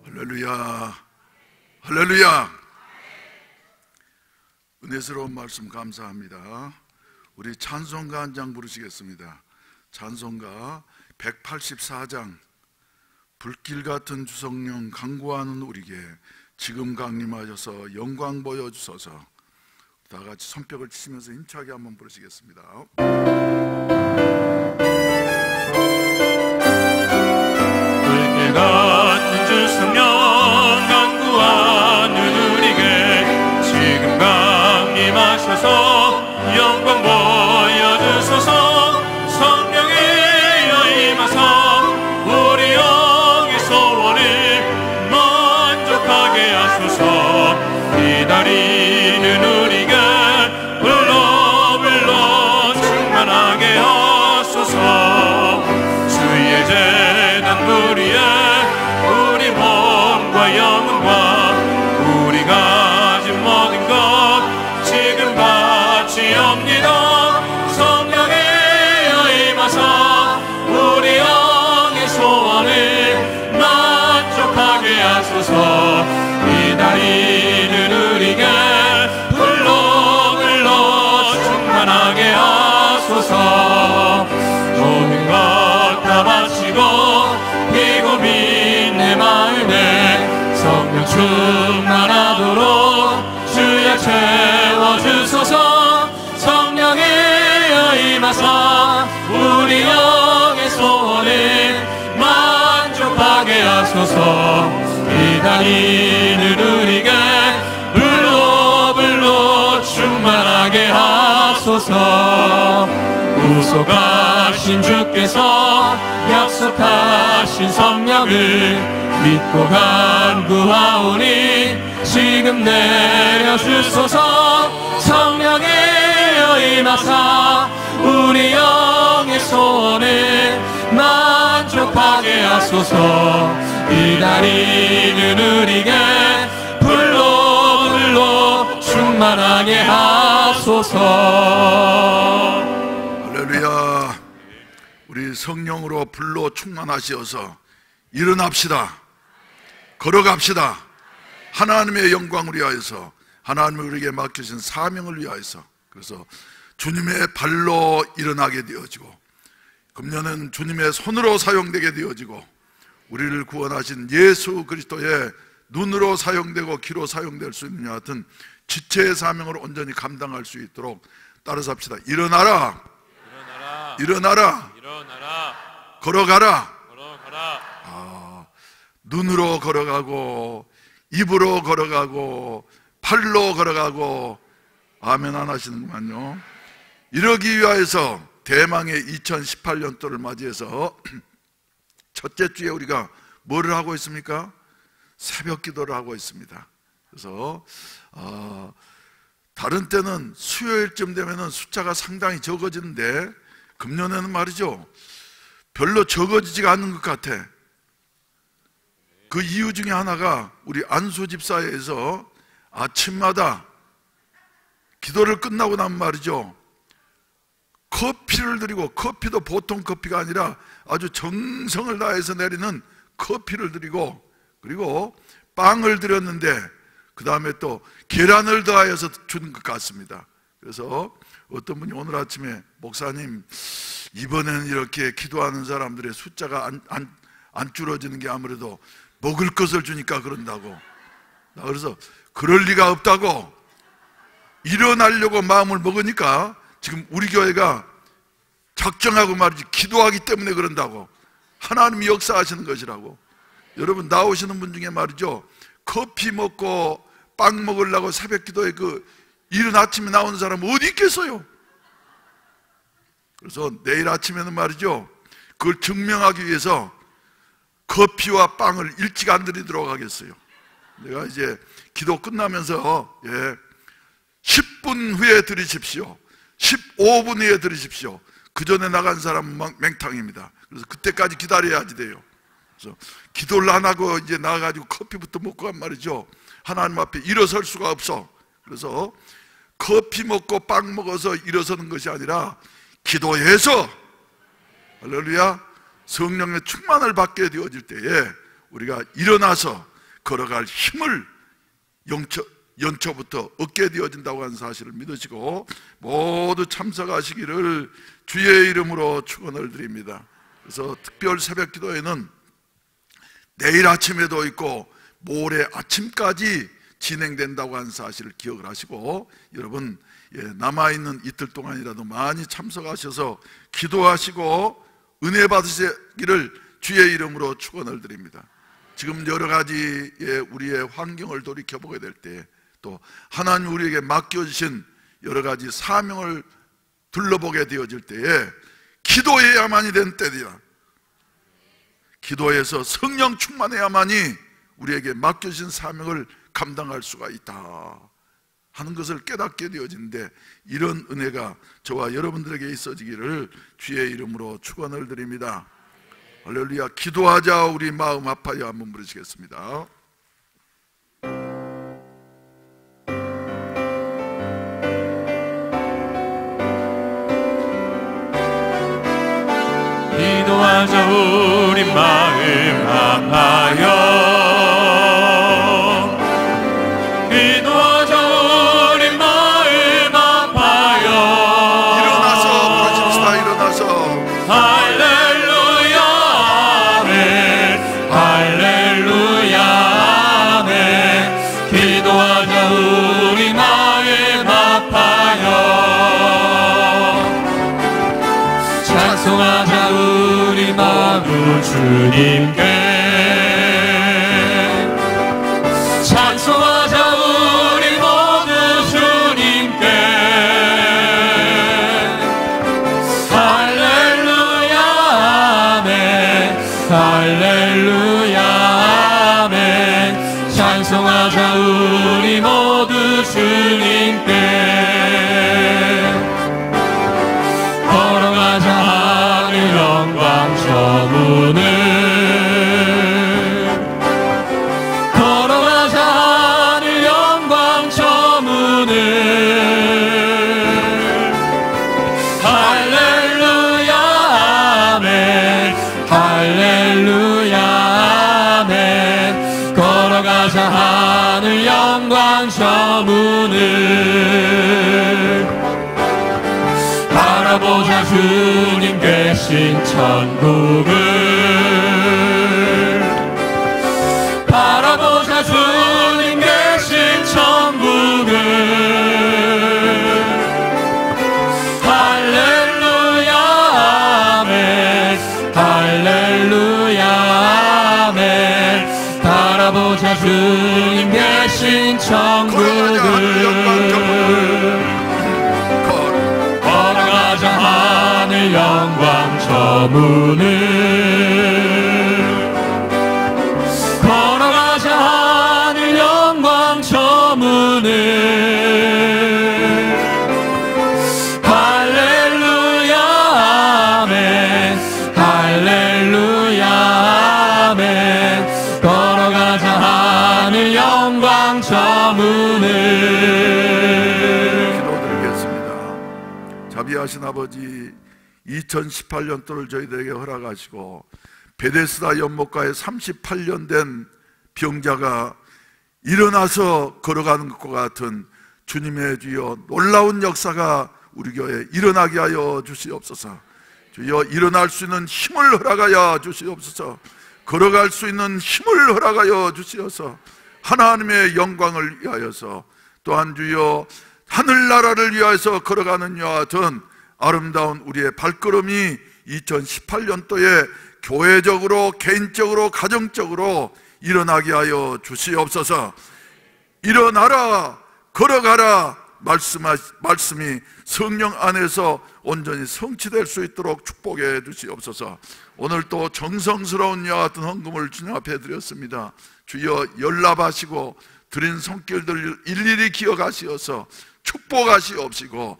할렐루야, 할렐루야. 은혜스러운 말씀 감사합니다. 우리 찬송가 한 장 부르시겠습니다. 찬송가 184장. 불길 같은 주성령 강구하는 우리에게 지금 강림하셔서 영광 보여주소서. 다 같이 손뼉을 치시면서 힘차게 한번 부르시겠습니다. 불길 같은 주성령 강구하는 우리에게 지금 강림하셔서 영광 보여주소서. 성령이여 임하사 우리 영의 소원을 만족하게 하소서. 기다리는 우리에게 불러 충만하게 하소서. 주의 재단 무리에 우리 몸과 영혼과 우리 가진 모든 것 지금 바치옵니다. 성령이여 임하사 우리 영의 소원을 만족하게 하소서. 기다리는 우리에게 불러 충만하게 하소서. 모든 것 다 바치고 비고민 내 마음에 성령 충만하도록 주여 채워주소서. 성령이여 임하사 우리 영의 소원을 만족하게 하소서. 기다리는 우리에게 불러 약속하신 주께서 약속하신 성령을 믿고 간구하오니 지금 내려주소서. 성령이여 임하사 우리 영의 소원을 만족하게 하소서. 기다리는 우리에게 불로 충만하게 하소서. 할렐루야. 우리 성령으로 불로 충만하시어서 일어납시다. 걸어갑시다. 하나님의 영광을 위하여서, 하나님이 우리에게 맡기신 사명을 위하여서. 그래서 주님의 발로 일어나게 되어지고, 금년은 주님의 손으로 사용되게 되어지고, 우리를 구원하신 예수 그리스도의 눈으로 사용되고 귀로 사용될 수 있는 여하튼 지체의 사명을 온전히 감당할 수 있도록 따라서 합시다. 일어나라. 일어나라. 일어나라. 걸어가라. 걸어가라. 눈으로 걸어가고, 입으로 걸어가고, 팔로 걸어가고. 아멘 안 하시는구만요. 이러기 위하여서 대망의 2018년도를 맞이해서 첫째 주에 우리가 뭐를 하고 있습니까? 새벽 기도를 하고 있습니다. 그래서 다른 때는 수요일쯤 되면은 숫자가 상당히 적어지는데 금년에는 말이죠, 별로 적어지지가 않는 것 같아. 그 이유 중에 하나가 우리 안수 집사회에서 아침마다 기도를 끝나고 나면 말이죠, 커피를 드리고, 커피도 보통 커피가 아니라 아주 정성을 다해서 내리는 커피를 드리고, 그리고 빵을 드렸는데 그 다음에 또 계란을 더하여서 주는 것 같습니다. 그래서 어떤 분이 오늘 아침에 목사님, 이번에는 이렇게 기도하는 사람들의 숫자가 안 줄어지는 게 아무래도 먹을 것을 주니까 그런다고. 그래서 그럴 리가 없다고. 일어나려고 마음을 먹으니까 지금 우리 교회가 작정하고 말이지 기도하기 때문에 그런다고. 하나님이 역사하시는 것이라고. 여러분 나오시는 분 중에 말이죠, 커피 먹고 빵 먹으려고 새벽 기도에 그 이른 아침에 나오는 사람 어디 있겠어요? 그래서 내일 아침에는 말이죠, 그걸 증명하기 위해서 커피와 빵을 일찍 안 드리도록 하겠어요. 내가 이제 기도 끝나면서 10분 후에 드리십시오, 15분 후에 드리십시오. 그 전에 나간 사람은 맹탕입니다. 그래서 그때까지 기다려야지 돼요. 그래서 기도를 안 하고 이제 나가가지고 커피부터 먹고 간 말이죠, 하나님 앞에 일어설 수가 없어. 그래서 커피 먹고 빵 먹어서 일어서는 것이 아니라 기도해서, 할렐루야, 성령의 충만을 받게 되어질 때에 우리가 일어나서 걸어갈 힘을 연초부터 얻게 되어진다고 하는 사실을 믿으시고 모두 참석하시기를 주의 이름으로 축원을 드립니다. 그래서 특별 새벽 기도회는 내일 아침에도 있고 모레 아침까지 진행된다고 하는 사실을 기억을 하시고, 여러분 남아있는 이틀 동안이라도 많이 참석하셔서 기도하시고 은혜 받으시기를 주의 이름으로 축원을 드립니다. 지금 여러 가지의 우리의 환경을 돌이켜보게 될 때, 또 하나님 우리에게 맡겨주신 여러 가지 사명을 둘러보게 되어질 때에 기도해야만이 된 때이다. 기도해서 성령 충만해야만이 우리에게 맡겨진 사명을 감당할 수가 있다 하는 것을 깨닫게 되어지는데, 이런 은혜가 저와 여러분들에게 있어지기를 주의 이름으로 축원을 드립니다. 할렐루야. 기도하자 우리 마음 아파요 한번 부르시겠습니다. 기도하자 우리 마음 아파요. 기도하자 우리 마음 아파요. 일어나서 부르십시다. 일어나서 할렐루야 아멘. 할렐루야 아멘. 기도하자 우리 마음 아파요. 찬송하자 우리 마음 주님께. 찬송하자 우리 모두 주님께. 찬송하자 우리 모두 주님께. 걸어가자 하늘 영광 저 문을. 걸어가자 하늘 영광 저 문을. 할렐루야 아멘. 할렐루야 아멘. 걸어가자 하늘 영광 저 문을. 바라보자 주님 계신 천국을. 바라보자 주님 계신 천국을. 할렐루야 아멘. 할렐루야 아멘. 바라보자 주님 계신 천국을. 걸어가자 하늘 영광 저 문을. 걸어가자 하늘 영광 저 문을. 할렐루야 아멘. 할렐루야 아멘. 걸어가자 하늘 영광 저 문을. 기도드리겠습니다. 자비하신 아버지, 2018년도를 저희들에게 허락하시고 베데스다 연못가에 38년 된 병자가 일어나서 걸어가는 것과 같은 주님의 주여 놀라운 역사가 우리 교회에 일어나게 하여 주시옵소서. 주여 일어날 수 있는 힘을 허락하여 주시옵소서. 걸어갈 수 있는 힘을 허락하여 주시어서 하나님의 영광을 위하여서, 또한 주여 하늘나라를 위하여서 걸어가는 이와 같은 아름다운 우리의 발걸음이 2018년도에 교회적으로, 개인적으로, 가정적으로 일어나게 하여 주시옵소서. 일어나라, 걸어가라 말씀이 성령 안에서 온전히 성취될 수 있도록 축복해 주시옵소서. 오늘 또 정성스러운 이와 같은 헌금을 주님 앞에 드렸습니다. 주여 연락하시고 드린 손길들 일일이 기억하시어서 축복하시옵시고,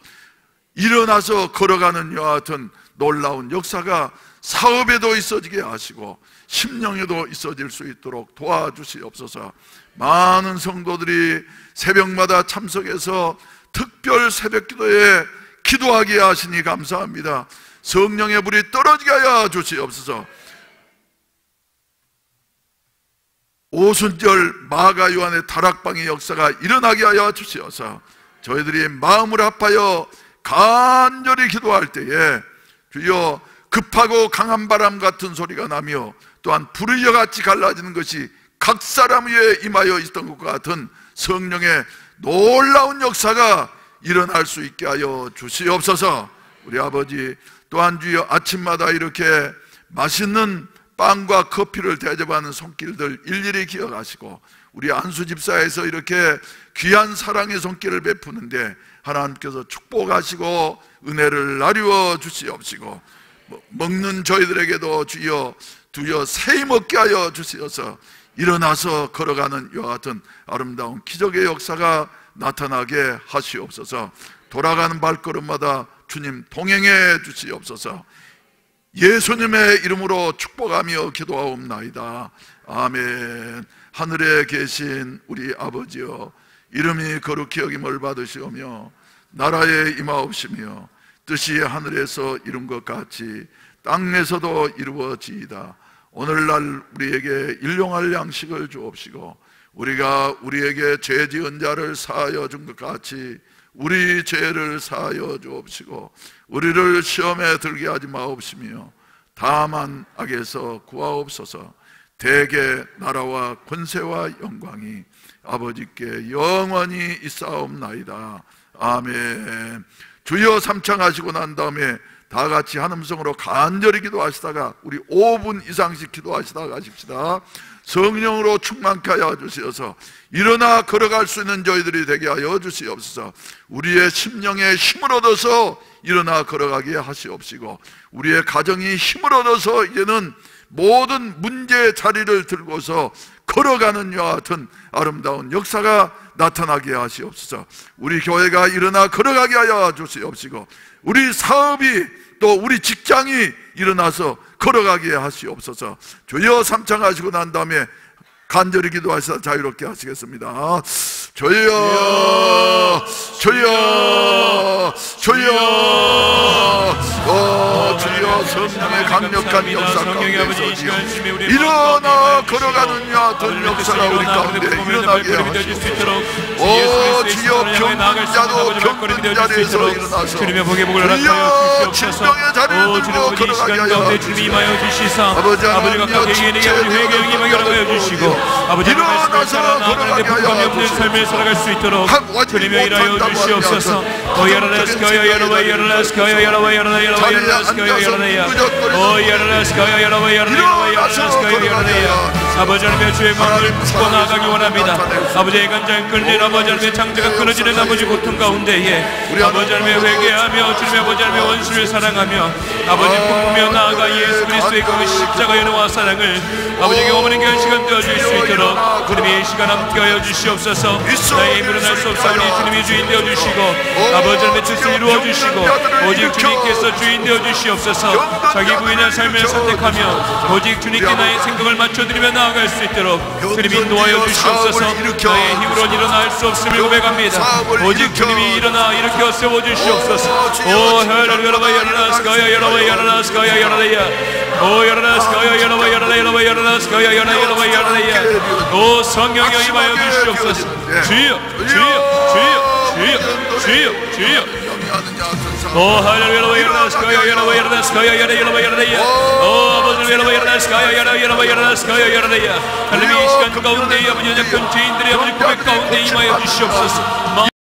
일어나서 걸어가는 이와 같은 놀라운 역사가 사업에도 있어지게 하시고 심령에도 있어질 수 있도록 도와주시옵소서. 많은 성도들이 새벽마다 참석해서 특별 새벽기도에 기도하게 하시니 감사합니다. 성령의 불이 떨어지게 하여 주시옵소서. 오순절 마가 요한의 다락방의 역사가 일어나게 하여 주시옵소서. 저희들이 마음을 합하여 간절히 기도할 때에 주여 급하고 강한 바람 같은 소리가 나며, 또한 불의 여같이 갈라지는 것이 각 사람 위에 임하여 있던 것과 같은 성령의 놀라운 역사가 일어날 수 있게 하여 주시옵소서. 우리 아버지, 또한 주여 아침마다 이렇게 맛있는 빵과 커피를 대접하는 손길들 일일이 기억하시고, 우리 안수 집사에서 이렇게 귀한 사랑의 손길을 베푸는데 하나님께서 축복하시고 은혜를 나누어 주시옵시고, 먹는 저희들에게도 주여 세임 먹게 하여 주시어서 일어나서 걸어가는 이와 같은 아름다운 기적의 역사가 나타나게 하시옵소서. 돌아가는 발걸음마다 주님 동행해 주시옵소서. 예수님의 이름으로 축복하며 기도하옵나이다. 아멘. 하늘에 계신 우리 아버지여, 이름이 거룩히 여김을 받으시오며 나라에 임하옵시며 뜻이 하늘에서 이룬 것 같이 땅에서도 이루어지이다. 오늘날 우리에게 일용할 양식을 주옵시고, 우리가 우리에게 죄 지은 자를 사하여 준 것 같이 우리 죄를 사하여 주옵시고, 우리를 시험에 들게 하지 마옵시며 다만 악에서 구하옵소서. 대개 나라와 권세와 영광이 아버지께 영원히 있사옵나이다. 아멘. 주여 삼창하시고 난 다음에 다 같이 한 음성으로 간절히 기도하시다가 우리 5분 이상씩 기도하시다가 가십시다. 성령으로 충만케 하여 주시어서 일어나 걸어갈 수 있는 저희들이 되게 하여 주시옵소서. 우리의 심령에 힘을 얻어서 일어나 걸어가게 하시옵시고, 우리의 가정이 힘을 얻어서 이제는 모든 문제의 자리를 들고서 걸어가는 이와 같은 아름다운 역사가 나타나게 하시옵소서. 우리 교회가 일어나 걸어가게 하여 주시옵시고, 우리 사업이 또 우리 직장이 일어나서 걸어가게 하시옵소서. 주여 삼창하시고 난 다음에 간절히 기도하셔서 자유롭게 하시겠습니다. 주여, 주여, 주여, 주여, 성령의 강력한 역사 가운데서 일어나 걸어가는 같은 역사가 우리 가운데 일어나게 하시옵소서. 주여, 병든 자리에서 일어나서 주여, 질병의 자리를 들고 걸어가게 하여 주시옵소서. 아버지 하나님, 육체의 회개하여 아버지 일어나서 걸어가게 하여 없는 삶을 살아갈 수 있도록 주님의 일하여 주시옵소서. 아버지 하나님의 주의 마음을 품고 나아가기 원합니다. 아버지의 간장 끌린 아버지 하나님의 창자가 끊어지는 아버지 고통 가운데에 아버지 하나님의 회개하며 주님의 아버지 하나님의 원수를 사랑하며 아버지 품으며 나아가 예수 그리스도의 그 십자가의 은혜와 사랑을 아버지 경험하는 귀한 시간 되어줄 수 있도록 주님이 이 시간 함께하여 주시옵소서. 나의 힘으로는 할 수 없사오니 주님이 주인 되어주시고 아버지 하나님의 뜻을 이루어주시고 오직 주님께서 주인 되어주시옵소서. 자기 부인한 삶을 선택하며 오직 주님께 나의 생각을 맞춰드리며 나아갈 수 있도록 주님이 인도하여 주시옵소서. 나의 힘으로는 일어날 수 없음을 고백합니다. 오직 주님이 일어나 일으켜 세워주시옵소서. 오 할렐루야 열어나스가야 열어봐 열어나스가야 열어야 오 열어나스가야 열어봐 열어야 열어봐 열어나스가야 열어야 열어봐 열어야 오 성령여 임하여 주시옵소서. 주여 주여 주여 주여 주여 주여 오 할렐루야 열어나스가야 열어봐 열어나스가야 열어야 열어봐 열어야 오 아버지 열어봐 열어나스가야 열어야 열어봐 열어나스가야 열어야 하나님의 이 시간 가운데 아버지 연약한 죄인들의 아버지 고백 가운데 임하여 주시옵소서.